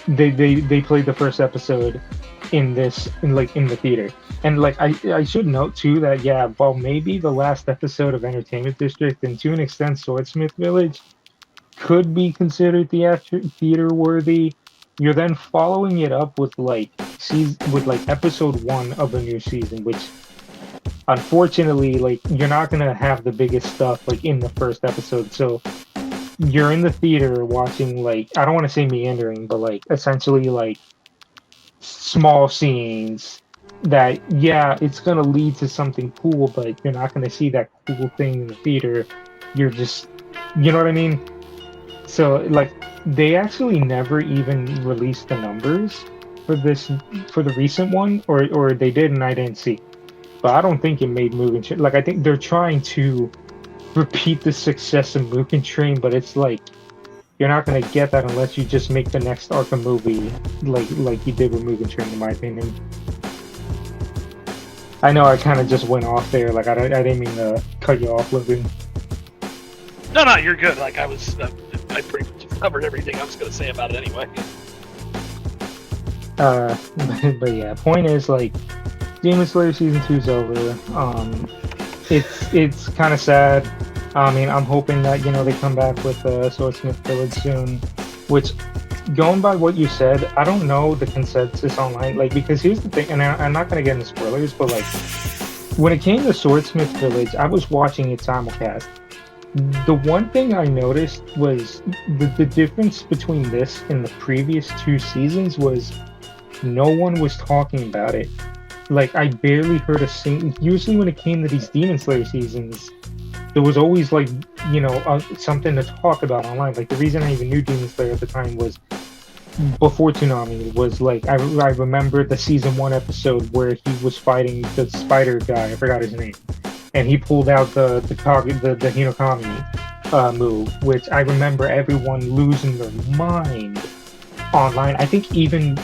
they played the first episode in the theater. And like I should note too that while maybe the last episode of Entertainment District and to an extent Swordsmith Village could be considered theater worthy, you're then following it up with episode 1 of a new season, which unfortunately, like, you're not gonna have the biggest stuff like in the first episode. So you're in the theater watching, like, I don't want to say meandering, but like essentially like small scenes that it's gonna lead to something cool, but you're not gonna see that cool thing in the theater. You're just, you know what I mean? So like they actually never even released the numbers for the recent one, or they did and I didn't see. But I don't think it made Mugen Train. Like, I think they're trying to repeat the success of Mugen Train, but it's like you're not gonna get that unless you just make the next Arkham movie like you did with Mugen Train, in my opinion. I know I kind of just went off there. Like I didn't mean to cut you off, Logan. No, you're good. Like I pretty much covered everything I was gonna say about it anyway. But yeah, point is like. Demon Slayer season 2's over. It's kind of sad. I mean, I'm hoping that they come back with Swordsmith Village soon. Which, going by what you said, I don't know the consensus online. Like, because here's the thing, and I'm not gonna get into spoilers, but like, when it came to Swordsmith Village, I was watching it simulcast. The one thing I noticed was the difference between this and the previous 2 seasons was no one was talking about it. like I barely heard a single. Usually, when it came to these Demon Slayer seasons, there was always like something to talk about online. Like the reason I even knew Demon Slayer at the time was before Toonami was like I remember the season 1 episode where he was fighting the spider guy. I forgot his name, and he pulled out the Hinokami move, which I remember everyone losing their mind online. I think even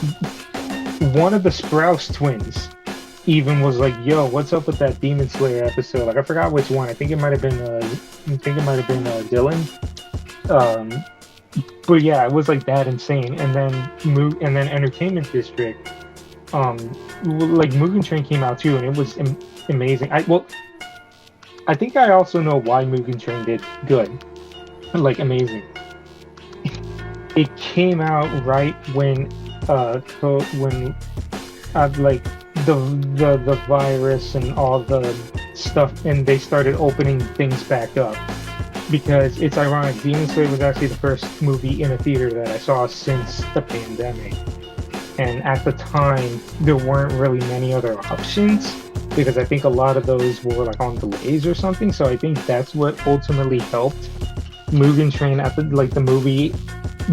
one of the Sprouse twins even was like, "Yo, what's up with that Demon Slayer episode?" Like I forgot which one. I think it might have been Dylan. But yeah, it was like that insane. And then Entertainment District, like Mugen Train came out too, and it was amazing. I think I also know why Mugen Train did good, like amazing. It came out right when like the virus and all the stuff, and they started opening things back up. Because it's ironic, Demon Slayer was actually the first movie in a theater that I saw since the pandemic. And at the time, there weren't really many other options, because I think a lot of those were like on delays or something. So I think that's what ultimately helped Mugen Train at the movie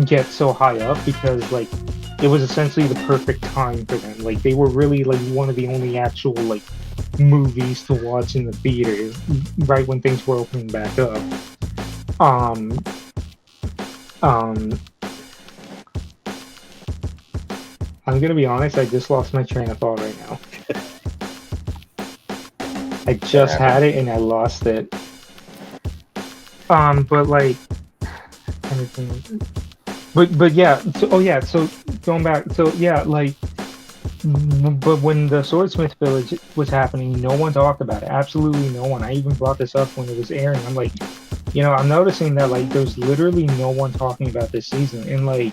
get so high up, because like it was essentially the perfect time for them. Like they were really like one of the only actual like movies to watch in the theater right when things were opening back up. I'm gonna be honest, I just lost my train of thought right now. I just had it and I lost it. But like anything, but yeah, so going back, so yeah, like but when the Swordsmith Village was happening, no one talked about it. Absolutely no one. I even brought this up when it was airing. I'm like, I'm noticing that like there's literally no one talking about this season, and like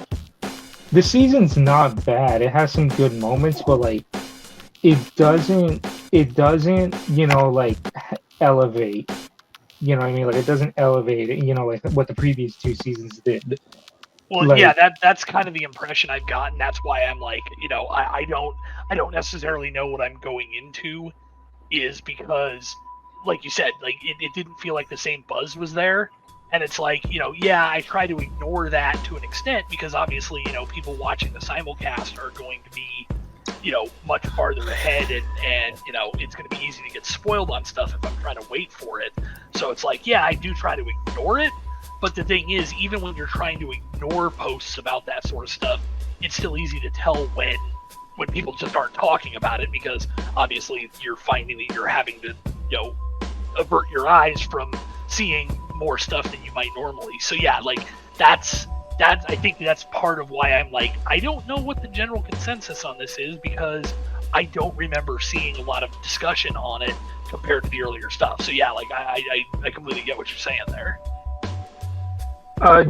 the season's not bad. It has some good moments, but like it doesn't like elevate. You know what I mean? Like it doesn't elevate. Like what the previous 2 seasons did. Well, Like- yeah, that's kind of the impression I've gotten. That's why I'm like, I don't necessarily know what I'm going into, is because, like you said, like it didn't feel like the same buzz was there, and it's like, yeah, I try to ignore that to an extent because obviously, people watching the simulcast are going to be, much farther ahead, and it's going to be easy to get spoiled on stuff if I'm trying to wait for it. So it's like, yeah, I do try to ignore it. But the thing is, even when you're trying to ignore posts about that sort of stuff, it's still easy to tell when people just aren't talking about it, because obviously you're finding that you're having to, avert your eyes from seeing more stuff than you might normally. So yeah, like that's I think that's part of why I'm like, I don't know what the general consensus on this is, because I don't remember seeing a lot of discussion on it compared to the earlier stuff. So yeah, like I completely get what you're saying there.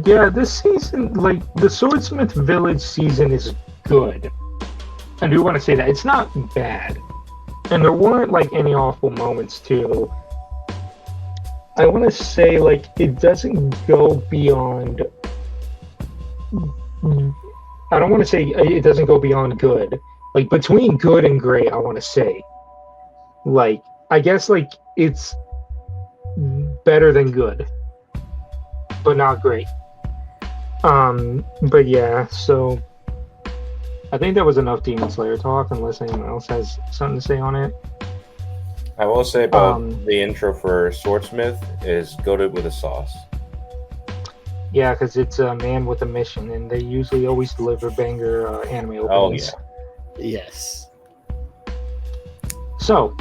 Yeah, this season, like, the Swordsmith Village season is good. I do want to say that. It's not bad. And there weren't, like, any awful moments, too. I want to say, like, it doesn't go beyond... I don't want to say it doesn't go beyond good. Like, between good and great, I want to say. Like, I guess, like, it's better than good, but not great. But yeah, so I think that was enough Demon Slayer talk, unless anyone else has something to say on it. I will say about the intro for Swordsmith is goated with a sauce. Yeah, because it's a man with a mission, and they usually always deliver banger anime openings. Oh yeah. Yes. So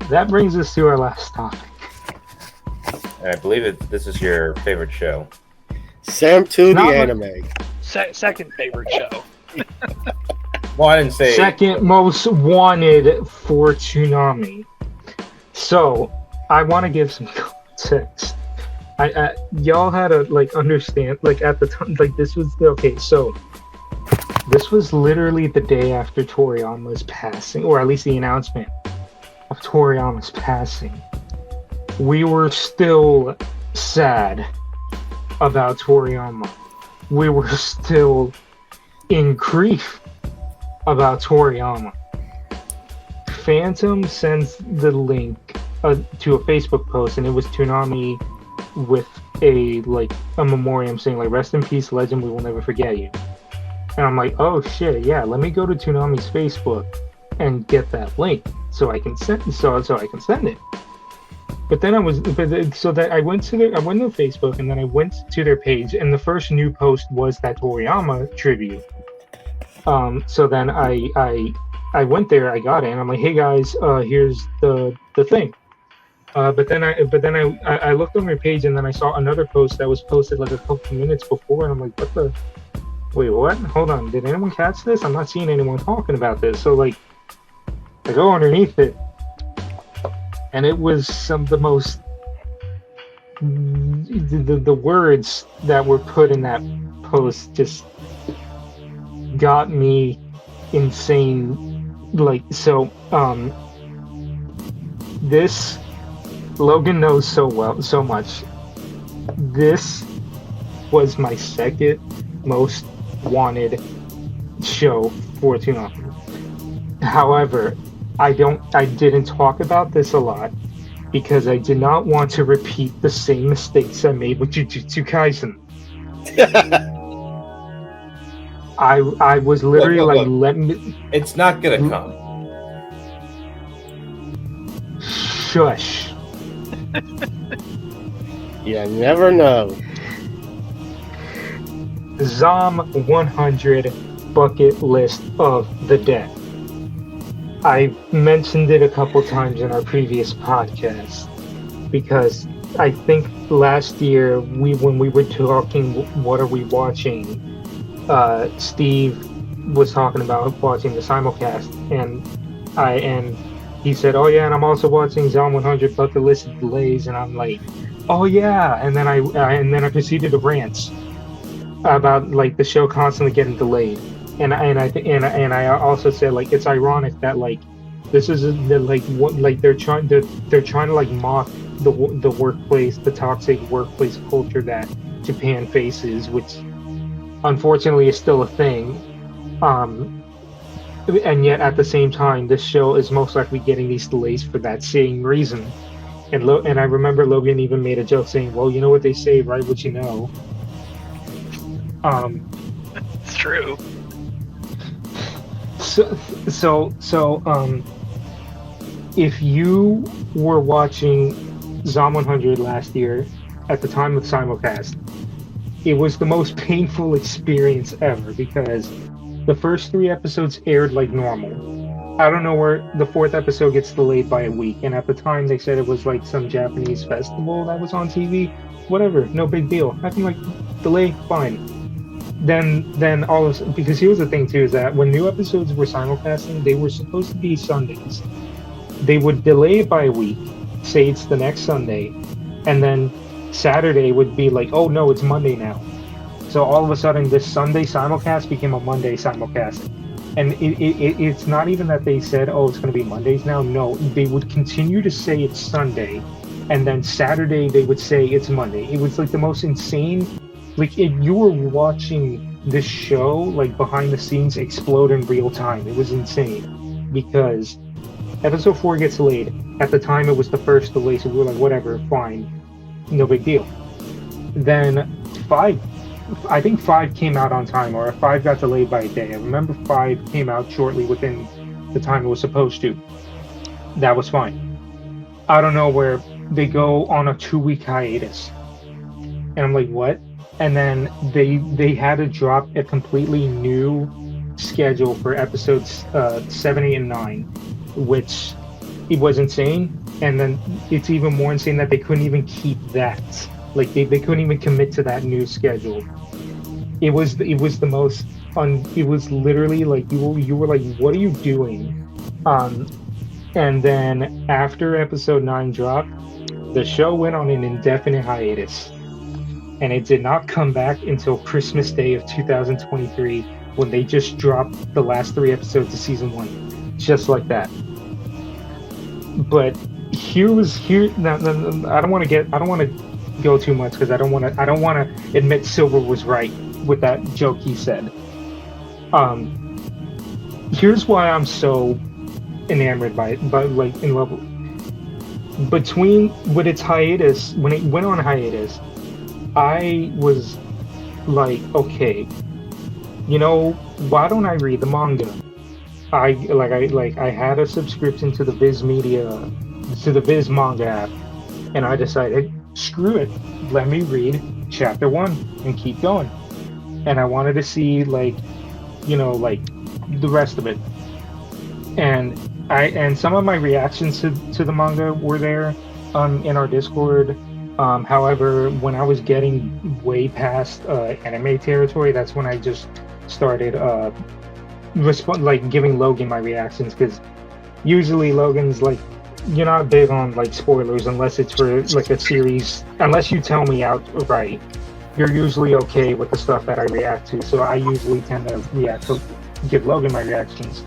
that brings us to our last topic. And I believe this is your favorite show. Sam 2, Not the my- anime. Second favorite show. Well, I didn't say... Second most wanted for Toonami. So I want to give some context. Y'all had to like understand, like at the time, like this was okay. So this was literally the day after Toriyama's passing, or at least the announcement of Toriyama's passing. We were still sad about Toriyama. We were still in grief about Toriyama. Phantom sends the link to a Facebook post, and it was Toonami with a memoriam saying like "Rest in peace, legend. We will never forget you." And I'm like, "Oh shit, yeah. Let me go to Toonami's Facebook and get that link so I can send it." But then I went to Facebook, and then I went to their page, and the first new post was that Toriyama tribute. So then I went there, I got it, and I'm like, "Hey guys, here's the thing." But then I looked on their page, and then I saw another post that was posted like a couple minutes before, and I'm like, "What the? Wait, what? Hold on, did anyone catch this? I'm not seeing anyone talking about this." So like, I go underneath it, and it was some of the most the words that were put in that post just got me insane. Like, so this Logan knows so much. This was my second most wanted show for Toonami. However, I didn't talk about this a lot because I did not want to repeat the same mistakes I made with Jujutsu Kaisen. I was literally Look. let me. It's not gonna come. Shush. You never know. ZOM 100 bucket list of the dead. I mentioned it a couple times in our previous podcast because I think last year when we were talking what are we watching, Steve was talking about watching the simulcast, and he said, "Oh yeah, and I'm also watching ZOM 100 bucket list of delays," and I'm like, "Oh yeah," and then I proceeded to rant about like the show constantly getting delayed. And I also said like it's ironic that like this is they're trying to like mock the workplace, the toxic workplace culture that Japan faces, which unfortunately is still a thing. And yet at the same time, this show is most likely getting these delays for that same reason. And I remember Logan even made a joke saying, "Well, you know what they say, right? What you know." It's true. So, if you were watching ZOM 100 last year at the time of simulcast, it was the most painful experience ever because the first 3 episodes aired like normal. I don't know where the 4th episode gets delayed by a week, and at the time they said it was like some Japanese festival that was on TV. Whatever, no big deal. I can like delay, fine. Then all of because here's the thing too is that when new episodes were simulcasting, they were supposed to be Sundays. They would delay it by a week, say it's the next Sunday, and then Saturday would be like, oh no, it's Monday now. So all of a sudden, this Sunday simulcast became a Monday simulcast, and it's not even that they said, oh, it's going to be Mondays now. No, they would continue to say it's Sunday, and then Saturday they would say it's Monday. It was like the most insane. Like, if you were watching this show, like, behind the scenes explode in real time. It was insane. Because episode 4 gets delayed. At the time, it was the first delay, so we were like, whatever, fine. No big deal. Then 5, I think 5 came out on time, or 5 got delayed by a day. I remember 5 came out shortly within the time it was supposed to. That was fine. Out of nowhere, they go on a 2-week hiatus. And I'm like, what? And then they had to drop a completely new schedule for episodes 7, 8, and 9, which it was insane. And then it's even more insane that they couldn't even keep that. Like they couldn't even commit to that new schedule. It was the most it was literally like you were like, what are you doing? And then after episode 9 dropped, the show went on an indefinite hiatus. And it did not come back until Christmas Day of 2023 when they just dropped the last 3 episodes of season 1, just like that. But now I don't want to go too much because I don't want to admit Silver was right with that joke he said. Here's why I'm so enamored by it, but like in love. Between with its hiatus, when it went on hiatus, I was like, okay, you know, why don't I read the manga? I had a subscription to the Viz manga app, and I decided, screw it, let me read chapter 1 and keep going. And I wanted to see like, you know, like the rest of it. And some of my reactions to the manga were there in our Discord. However, when I was getting way past anime territory, that's when I just started giving Logan my reactions, because usually Logan's like, you're not big on like spoilers unless it's for like a series, unless you tell me outright. You're usually okay with the stuff that I react to, so I usually tend to give Logan my reactions.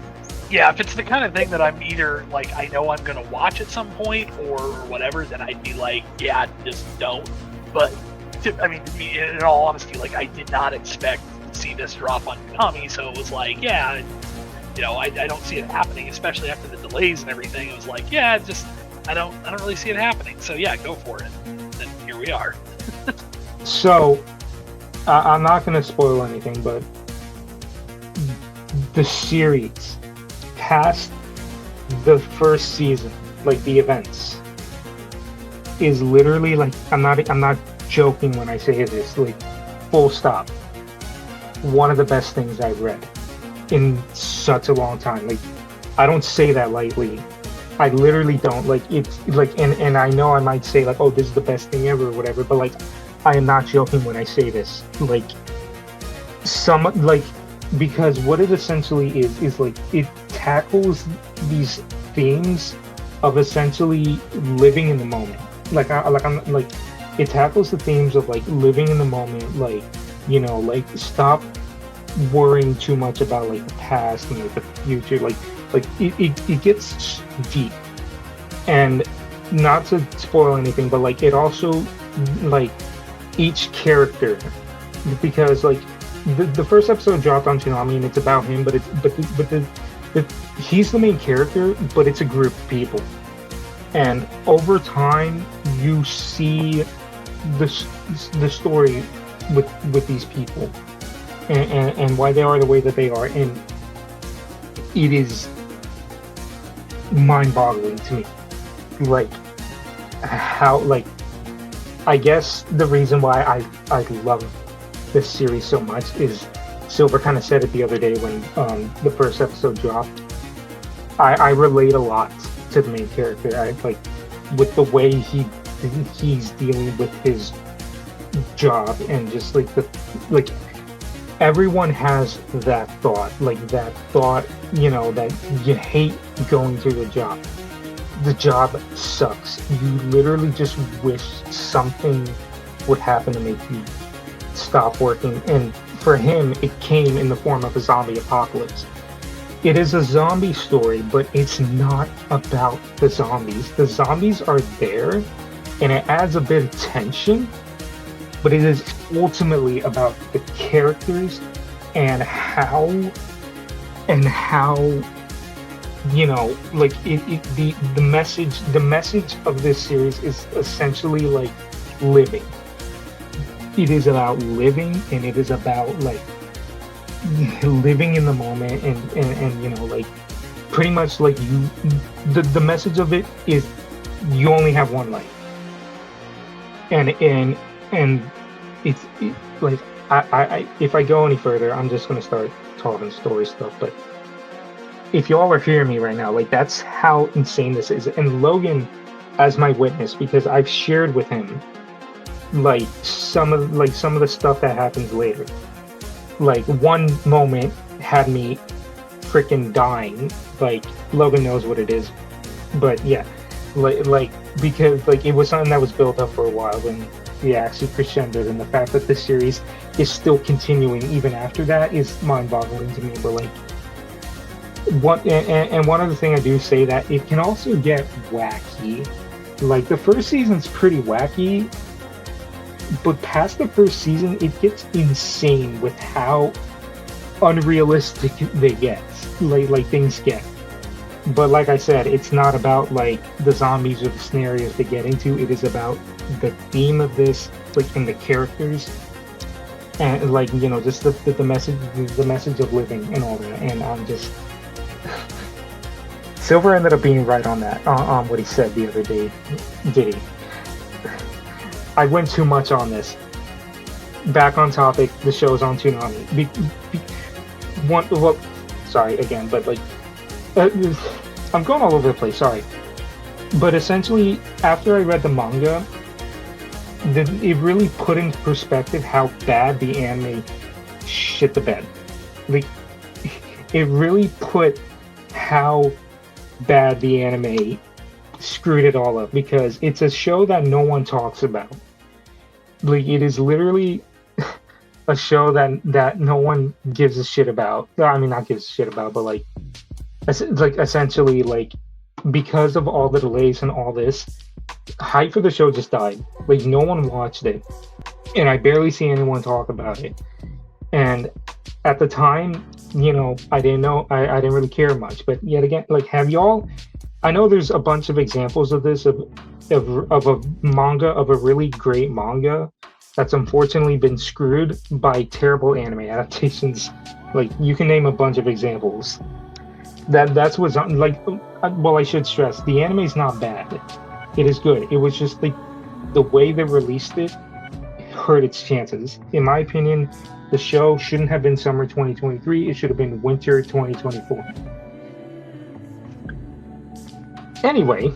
Yeah, if it's the kind of thing that I'm either like I know I'm gonna watch at some point or whatever, then I'd be like, yeah, just don't. But I mean, in all honesty, like I did not expect to see this drop on Toonami, so it was like, yeah, you know, I don't see it happening, especially after the delays and everything. It was like, yeah, just I don't really see it happening. So yeah, go for it. And here we are. So I'm not gonna spoil anything, but the series past the first season, like the events, is literally like I'm not joking when I say this, like full stop, one of the best things I've read in such a long time. Like I don't say that lightly. I literally don't. Like it's like, and I know I might say like, oh, this is the best thing ever or whatever, but like I am not joking when I say this. Like because what it essentially is like it tackles these themes of essentially living in the moment. It tackles the themes of like living in the moment, like, you know, like stop worrying too much about like the past and like the future. Like it gets deep, and not to spoil anything, but like it also like each character, because like the first episode dropped on Toonami and it's about him, but he's the main character, but it's a group of people, and over time you see the story with these people and why they are the way that they are, and it is mind-boggling to me, like how, like, I guess the reason why I love this series so much is Silver kind of said it the other day when the first episode dropped. I relate a lot to the main character. I like with the way he's dealing with his job, and just like everyone has that thought, you know, that you hate going to the job. The job sucks. You literally just wish something would happen to make you stop working, and for him it came in the form of a zombie apocalypse. It is a zombie story, but it's not about the zombies. The zombies are there and it adds a bit of tension, but it is ultimately about the characters and how you know, like the message of this series is essentially like living. It is about living, and it is about like living in the moment, and you know, like pretty much like the message of it is you only have one life, and it's like I if I go any further, I'm just gonna start talking story stuff, but if y'all are hearing me right now, like that's how insane this is. And Logan as my witness, because I've shared with him like some of the stuff that happens later. Like one moment had me freaking dying. Like Logan knows what it is, but yeah, like because like it was something that was built up for a while, and it actually crescendoed, and the fact that this series is still continuing even after that is mind-boggling to me. But like one other thing I do say, that it can also get wacky. Like the first season's pretty wacky, but past the first season it gets insane with how unrealistic they get, like things get. But like I said, it's not about like the zombies or the scenarios they get into. It is about the theme of this, like, and the characters, and like, you know, just the message of living and all that. And I'm just Silver ended up being right on that, on what he said the other day. Did he? I went too much on this. Back on topic. The show's on Toonami. Well, sorry again, but like, I'm going all over the place. Sorry, but essentially, after I read the manga, it really put into perspective how bad the anime shit the bed. Like, it really put how bad the anime screwed it all up, because it's a show that no one talks about. Like, it is literally a show that no one gives a shit about. I mean, not gives a shit about, but like essentially, like, because of all the delays and all this, hype for the show just died. Like, no one watched it, and I barely see anyone talk about it. And at the time, you know, I didn't really care much. But yet again, like, have y'all? I know there's a bunch of examples of this, of a manga, of a really great manga that's unfortunately been screwed by terrible anime adaptations. Like, you can name a bunch of examples. That's what's like. Well, I should stress, the anime is not bad. It is good. It was just like the way they released it hurt its chances. In my opinion, the show shouldn't have been summer 2023. It should have been winter 2024. Anyway,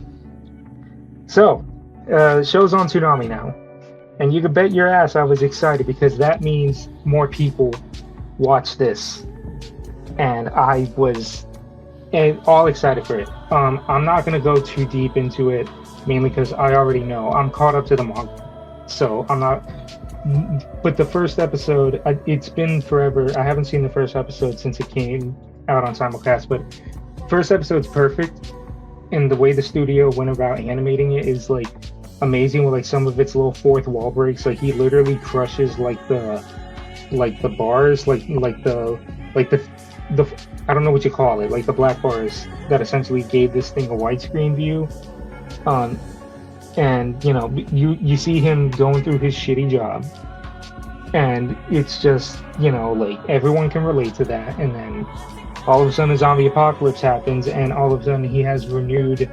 so show's on Toonami now, and you can bet your ass I was excited, because that means more people watch this, and I was all excited for it. I'm not gonna go too deep into it, mainly because I already know I'm caught up to the manga, so I'm not. But the first episode, it's been forever. I haven't seen the first episode since it came out on simulcast, but first episode's perfect, and the way the studio went about animating it is like amazing, with like some of its little fourth wall breaks. Like, he literally crushes like the bars, like the I don't know what you call it, like the black bars that essentially gave this thing a widescreen view. And you know, you see him going through his shitty job, and it's just, you know, like, everyone can relate to that. And then all of a sudden a zombie apocalypse happens, and all of a sudden he has renewed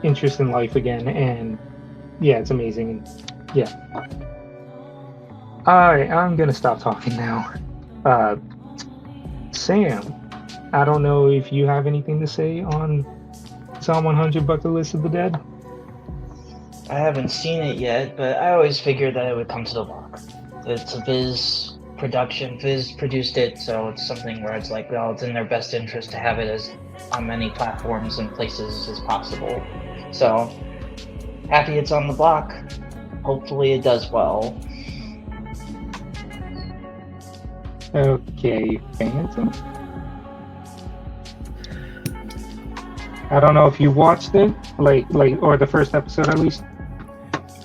interest in life again. And yeah, it's amazing. Yeah. Alright, I'm gonna stop talking now. Sam, I don't know if you have anything to say on Psalm 100 Bucket List of the Dead? I haven't seen it yet, but I always figured that it would come to the block. It's a Viz production. Viz produced it, so it's something where it's like, well, it's in their best interest to have it as on many platforms and places as possible. So, happy it's on the block. Hopefully it does well. Okay, Phantom? I don't know if you watched it, like, or the first episode at least.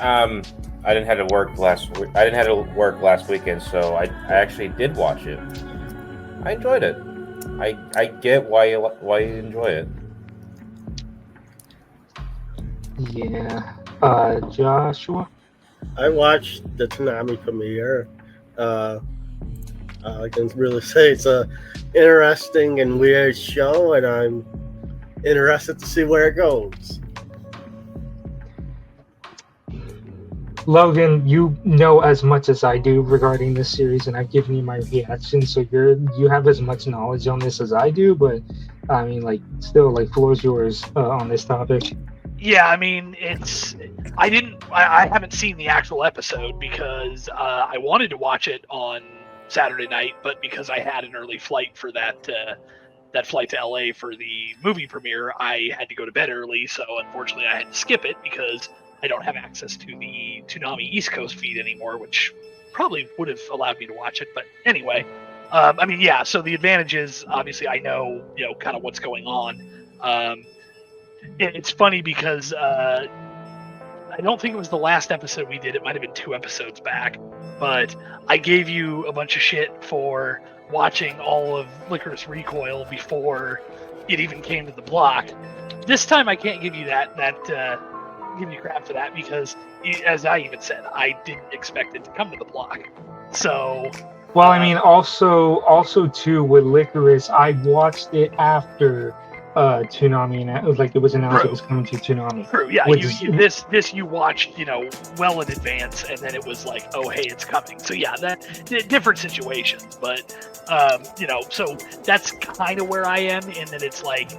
I didn't have to work last weekend, so I actually did watch it. I enjoyed it. I get why you enjoy it. Yeah. Joshua? I watched the Toonami premiere. I can really say it's a interesting and weird show, and I'm interested to see where it goes. Logan, you know as much as I do regarding this series, and I've given you my reaction, so you have as much knowledge on this as I do, but I mean, like, still, like, floor's yours on this topic. Yeah, I mean, I haven't seen the actual episode because I wanted to watch it on Saturday night, but because I had an early flight for that flight to LA for the movie premiere, I had to go to bed early, so unfortunately I had to skip it because I don't have access to the Toonami East Coast feed anymore, which probably would have allowed me to watch it. But anyway, I mean, yeah, so the advantage is, obviously, I know, kind of what's going on. It's funny because I don't think it was the last episode we did. It might have been 2 episodes back. But I gave you a bunch of shit for watching all of Licorice Recoil before it even came to the block. This time I can't give you give you crap for that because, as I even said, I didn't expect it to come to the block. So, well, I mean, also too with Licorice, I watched it after Toonami, and like it was announced it was coming to Toonami. True, yeah. Which This you watched, well in advance, and then it was like, oh hey, it's coming. So yeah, different situations, but so that's kind of where I am in that it's like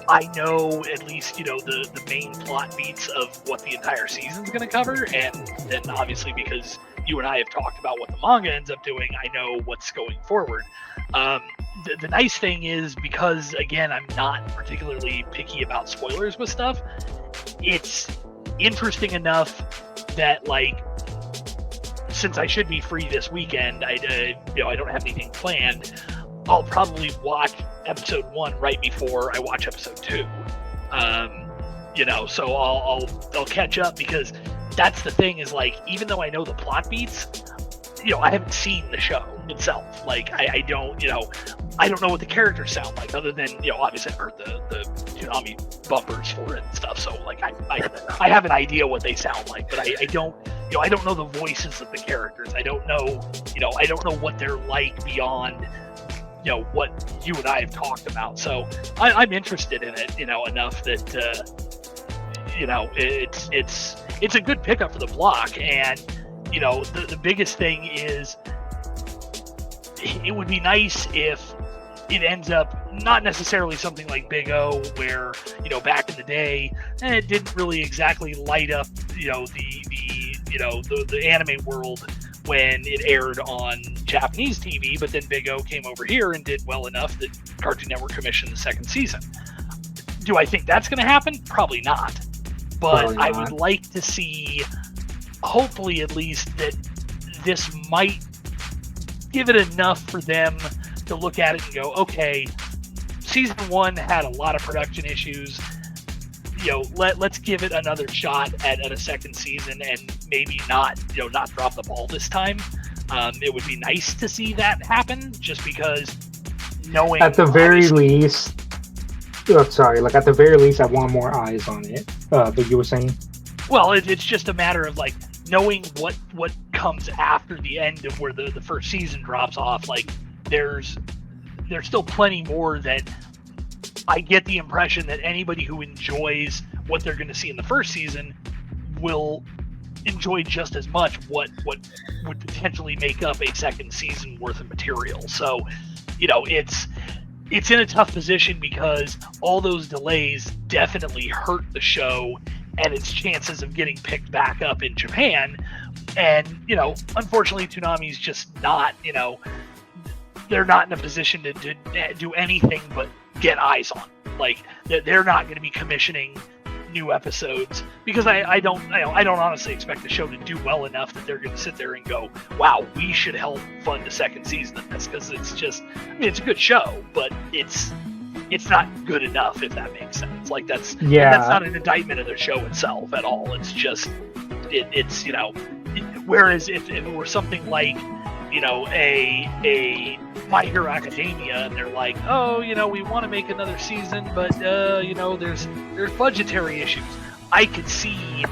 I know at least the main plot beats of what the entire season's going to cover, and then obviously because you and I have talked about what the manga ends up doing, I know what's going forward. The nice thing is, because again I'm not particularly picky about spoilers with stuff, it's interesting enough that like since I should be free this weekend, I don't have anything planned. I'll probably watch episode 1 right before I watch episode 2. So I'll catch up, because that's the thing is like, even though I know the plot beats, I haven't seen the show itself. Like I don't know what the characters sound like, other than obviously I've heard the Toonami bumpers for it and stuff. So like I have an idea what they sound like, but I don't I don't know the voices of the characters. I don't know I don't know what they're like beyond what you and I have talked about. So I'm interested in it enough that it's a good pickup for the block. And the biggest thing is, it would be nice if it ends up not necessarily something like Big O, where back in the day it didn't really exactly light up the anime world when it aired on Japanese TV, but then Big O came over here and did well enough that Cartoon Network commissioned the second season. Do I think that's going to happen? Probably not. But I would like to see, hopefully at least, that this might give it enough for them to look at it and go, okay, season 1 had a lot of production issues. Let's give it another shot at a second season, and maybe not drop the ball this time. It would be nice to see that happen, just because knowing at the very least. Oh, sorry, like at the very least, I want more eyes on it. But you were saying? Well, it's just a matter of like knowing what comes after the end of where the first season drops off. Like there's still plenty more that I get the impression that anybody who enjoys what they're going to see in the first season will enjoy just as much what would potentially make up a second season worth of material. So, it's in a tough position, because all those delays definitely hurt the show and its chances of getting picked back up in Japan. And, unfortunately, Toonami's just not, they're not in a position to do anything but get eyes on. Like, they're not going to be commissioning new episodes, because I don't honestly expect the show to do well enough that they're going to sit there and go, wow, we should help fund the second season of this, because it's just, it's a good show, but it's not good enough, if that makes sense. Like that's not an indictment of the show itself at all. It's just it's whereas if it were something like a My Hero Academia, and they're like, oh, we want to make another season, but there's budgetary issues. I could see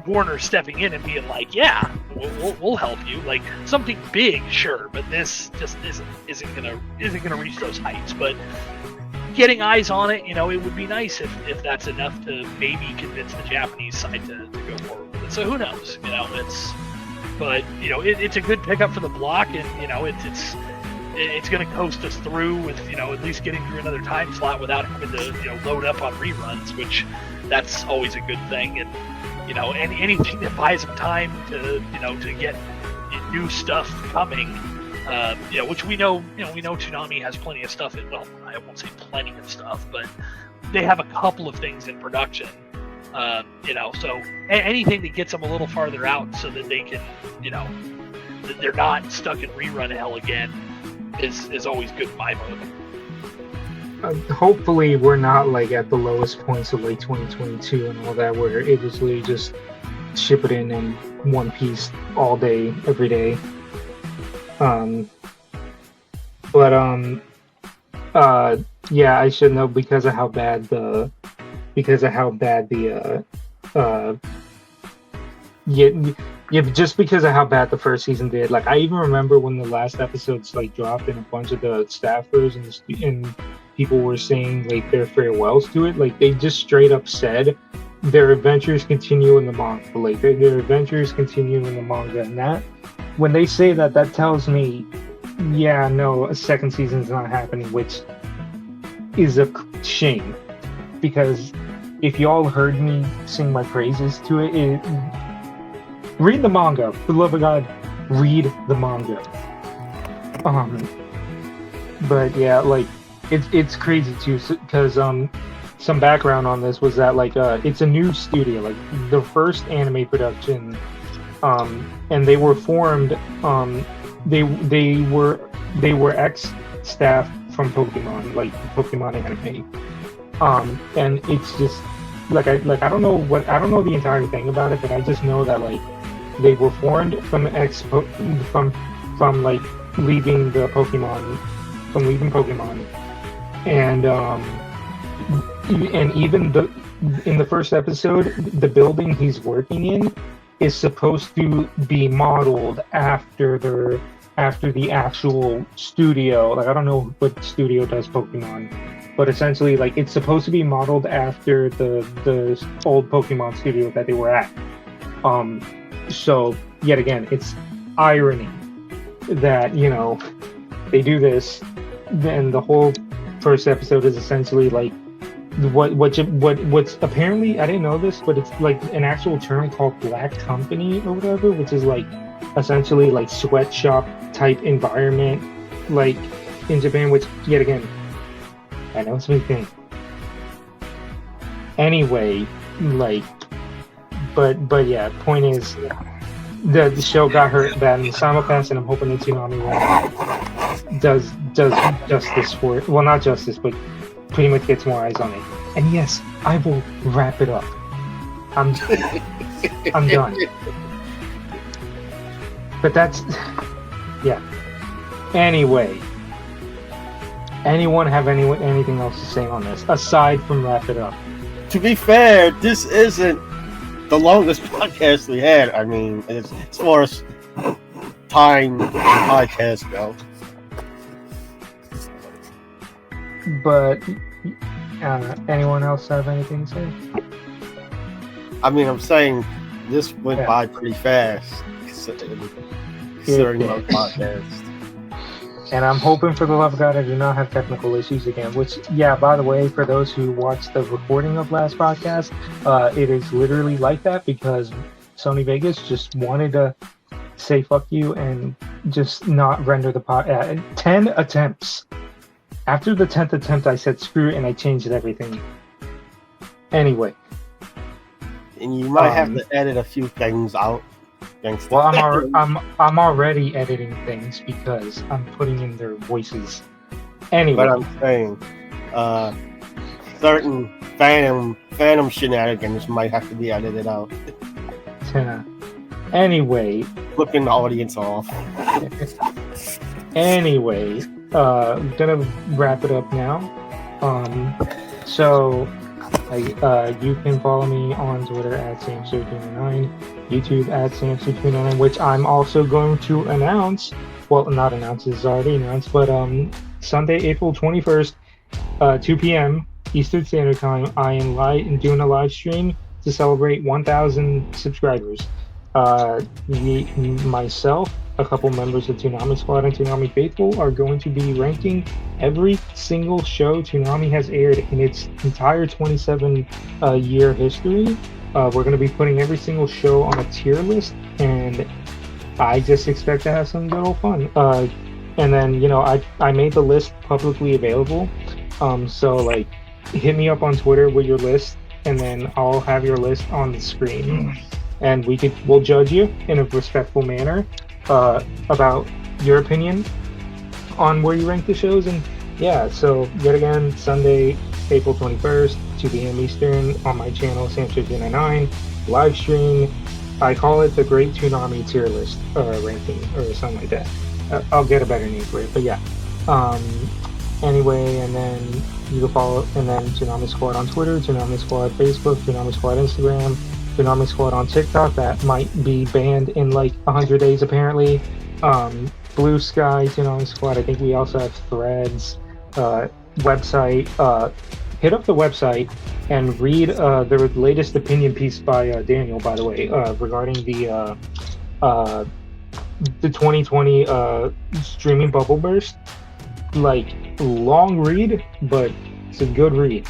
Warner stepping in and being like, yeah, we'll help you. Like something big, sure, but this just isn't gonna reach those heights. But getting eyes on it, it would be nice if that's enough to maybe convince the Japanese side to go forward with it. So who knows? It's a good pickup for the block, and it's going to coast us through with at least getting through another time slot without having to load up on reruns, which that's always a good thing. And anything that buys them time to get new stuff coming, which we know Toonami has plenty of stuff. Well, I won't say plenty of stuff, but they have a couple of things in production. So anything that gets them a little farther out so that they can, they're not stuck in rerun hell again is always good in my book. Hopefully we're not like at the lowest points of like 2022 and all that, where it was literally just ship it in one piece all day, every day. But yeah, I should know because of how bad the yeah, just because of how bad the first season did. Like, I even remember when the last episodes like dropped, and a bunch of the staffers and people were saying like their farewells to it. Like, they just straight up said their adventures continue in the manga. Like, their adventures continue in the manga, and that when they say that, that tells me, yeah, no, a second season is not happening, which is a shame, because if y'all heard me sing my praises to it, read the manga. For the love of God, read the manga. But yeah, like it's crazy too, because some background on this was that like it's a new studio, like the first anime production, and they were formed. They were ex staff from Pokemon, like Pokemon anime. And it's just like I don't know the entire thing about it, but I just know that like they were formed from like leaving Pokemon, and even in the first episode, the building he's working in is supposed to be modeled after the actual studio. Like, I don't know what studio does Pokemon, but essentially, like, it's supposed to be modeled after the old Pokemon studio that they were at. So yet again, it's irony that, you know, they do this, then the whole first episode is essentially like what's apparently, I didn't know this, but it's like an actual term called Black Company or whatever, which is like essentially like sweatshop type environment, like in Japan, which yet again, I know it's a big thing. Anyway, like, but yeah, point is, the show got hurt bad in the simulcast, and I'm hoping that Toonami does justice for it. Well, not justice, but pretty much gets more eyes on it. And yes, I will wrap it up. I'm done. But that's, yeah. Anyway, anyone have anything else to say on this aside from wrap it up? To be fair, this isn't the longest podcast we had. I mean, as far as time and podcast go. But anyone else have anything to say? I mean, I'm saying this went by pretty fast considering our podcast. And I'm hoping, for the love of God, I do not have technical issues again. Which, yeah, by the way, for those who watched the recording of last podcast, it is literally like that because Sony Vegas just wanted to say fuck you and just not render the pod. 10 attempts. After the 10th attempt, I said screw it and I changed everything. Anyway. And you might have to edit a few things out. Well, I'm already editing things because I'm putting in their voices. Anyway, but I'm saying certain phantom shenanigans might have to be edited out. Anyway, flipping the audience off. Anyway, gonna wrap it up now. So you can follow me on Twitter at SamSir29, YouTube at SamSir29, which I'm also going to announce. Well, not announce, it's already announced, but Sunday, April 21st, 2 p.m. Eastern Standard Time, I am doing a live stream to celebrate 1,000 subscribers. Myself, a couple members of Toonami Squad and Toonami Faithful are going to be ranking every single show Toonami has aired in its entire 27-year history. We're going to be putting every single show on a tier list, and I just expect to have some good old fun. And then, you know, I made the list publicly available. So, like, hit me up on Twitter with your list, and then I'll have your list on the screen. And we'll judge you in a respectful manner about your opinion on where you rank the shows. And yeah, so yet again, Sunday, April 21st, 2 p.m. Eastern, on my channel, SamSir29, live stream. I call it the Great Toonami Tier List ranking or something like that. I'll get a better name for it, but yeah. Anyway, and then you can follow, and then Toonami Squad on Twitter, Toonami Squad Facebook, Toonami Squad Instagram, Toonami Squad on TikTok. That might be banned in like 100 days apparently. Blue Sky, Toonami Squad. I think we also have Threads, website. Hit up the website and read the latest opinion piece by Daniel, by the way, regarding the 2020 streaming bubble burst. Like, long read, but it's a good read.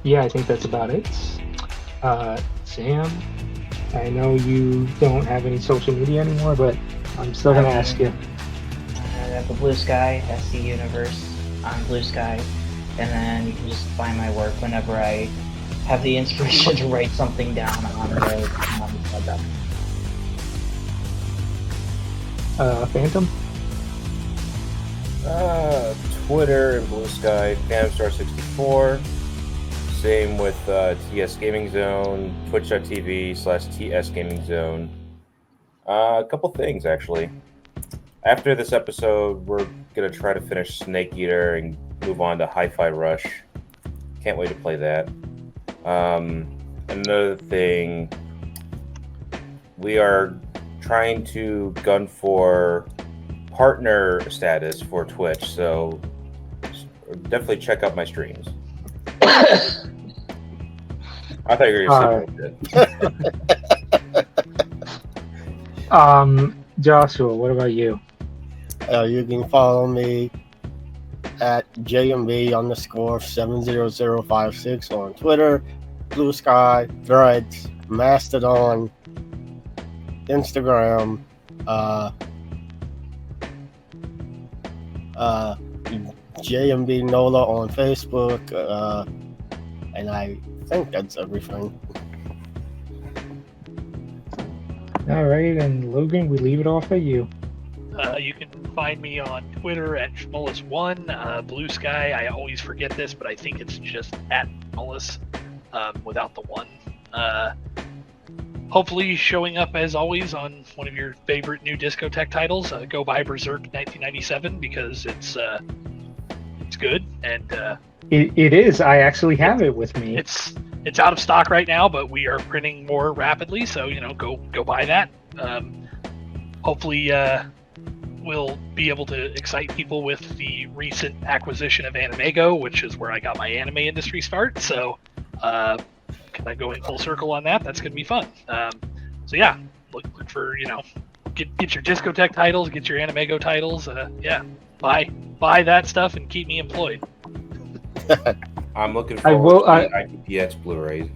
Yeah, I think that's about it. Sam, I know you don't have any social media anymore, but I'm still gonna ask you. I have the Blue Sky, SC Universe on Blue Sky, and then you can just find my work whenever I have the inspiration to write something down on the web. Phantom? Twitter and Blue Sky, PhantomStar64. Same with TS Gaming Zone, twitch.tv/TS Gaming Zone. A couple things, actually. After this episode, we're going to try to finish Snake Eater and move on to Hi-Fi Rush. Can't wait to play that. Another thing, we are trying to gun for partner status for Twitch, so definitely check out my streams. I thought you were going to say Joshua, what about you? You can follow me at JMB_70056 on Twitter, Blue Sky, Threads, Mastodon, Instagram, JMB Nola on Facebook, and I think that's everything. All right, and Logan, we leave it off at you. You can find me on Twitter at Schmullis1. Blue Sky, I always forget this, but I think it's just at Schmullis without the one. Hopefully showing up as always on one of your favorite new discotheque titles. Go buy Berserk 1997 because it's good, and It is. I actually have it with me. it's out of stock right now, but we are printing more rapidly, so go buy that. Hopefully we'll be able to excite people with the recent acquisition of Animego, which is where I got my anime industry start. So kind of going full circle on that. That's going to be fun. So yeah, look for get your discotheque titles, get your Animego titles. Buy that stuff and keep me employed. I'm looking forward to the IPX Blu-rays.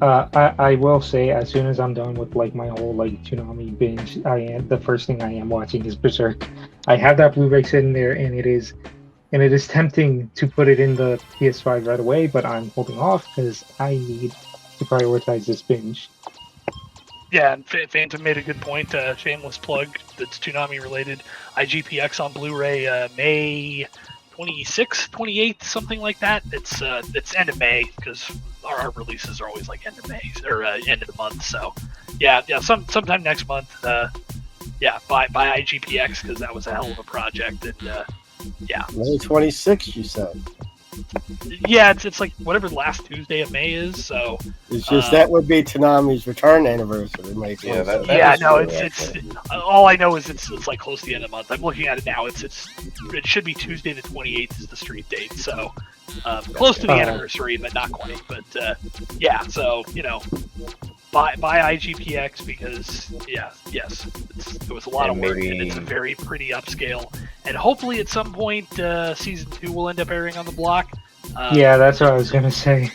I will say, as soon as I'm done with like my whole like Toonami binge, the first thing I am watching is Berserk. I have that Blu-ray sitting there, and it is tempting to put it in the PS5 right away, but I'm holding off because I need to prioritize this binge. Yeah, and Phantom made a good point. Shameless plug that's Toonami related. IGPX on Blu-ray May 26th, 28th, something like that. It's end of May because our releases are always like end of May or end of the month. So yeah, sometime next month. Buy IGPX because that was a hell of a project, and May 26th, you said. Yeah, it's like whatever the last Tuesday of May is. So It's just that would be Toonami's return anniversary, May 26th. It's all I know is it's like close to the end of the month. I'm looking at it now. It should be Tuesday the 28th is the street date. So close to the anniversary, but not quite. But so buy IGPX because it was a lot of work, and it's a very pretty upscale. And hopefully at some point season 2 will end up airing on the block. Yeah, that's what I was gonna say.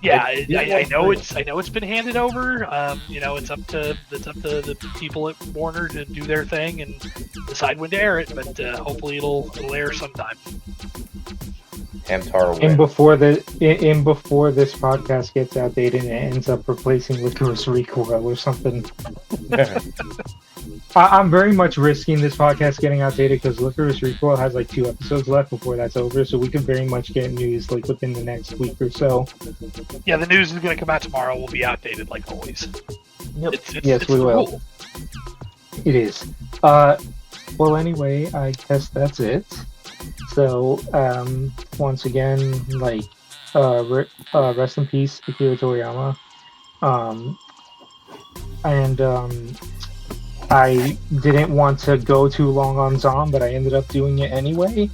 Yeah, I know it's been handed over. It's up to the people at Warner to do their thing and decide when to air it. But hopefully it'll air sometime. Hamtaro And before this podcast gets outdated and it ends up replacing Licorice Recoil or something. I'm very much risking this podcast getting outdated because Licorice Recoil has like 2 episodes left before that's over, so we could very much get news like within the next week or so. Yeah, the news is going to come out tomorrow. We'll be outdated like always. Yep. It's we will. Rule. It is. Well, anyway, I guess that's it. So, once again, like, rest in peace, Akira Toriyama. Um, and I didn't want to go too long on Zom, but I ended up doing it anyway.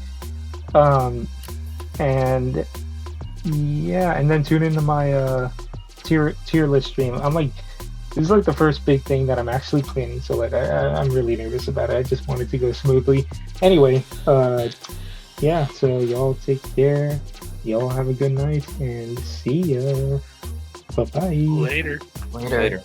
And yeah, and then tune into my tier list stream. I'm like, this is like the first big thing that I'm actually planning, so like I'm really nervous about it. I just want it to go smoothly. Anyway, yeah, so y'all take care. Y'all have a good night and see ya. Bye bye. Later. Later. Later.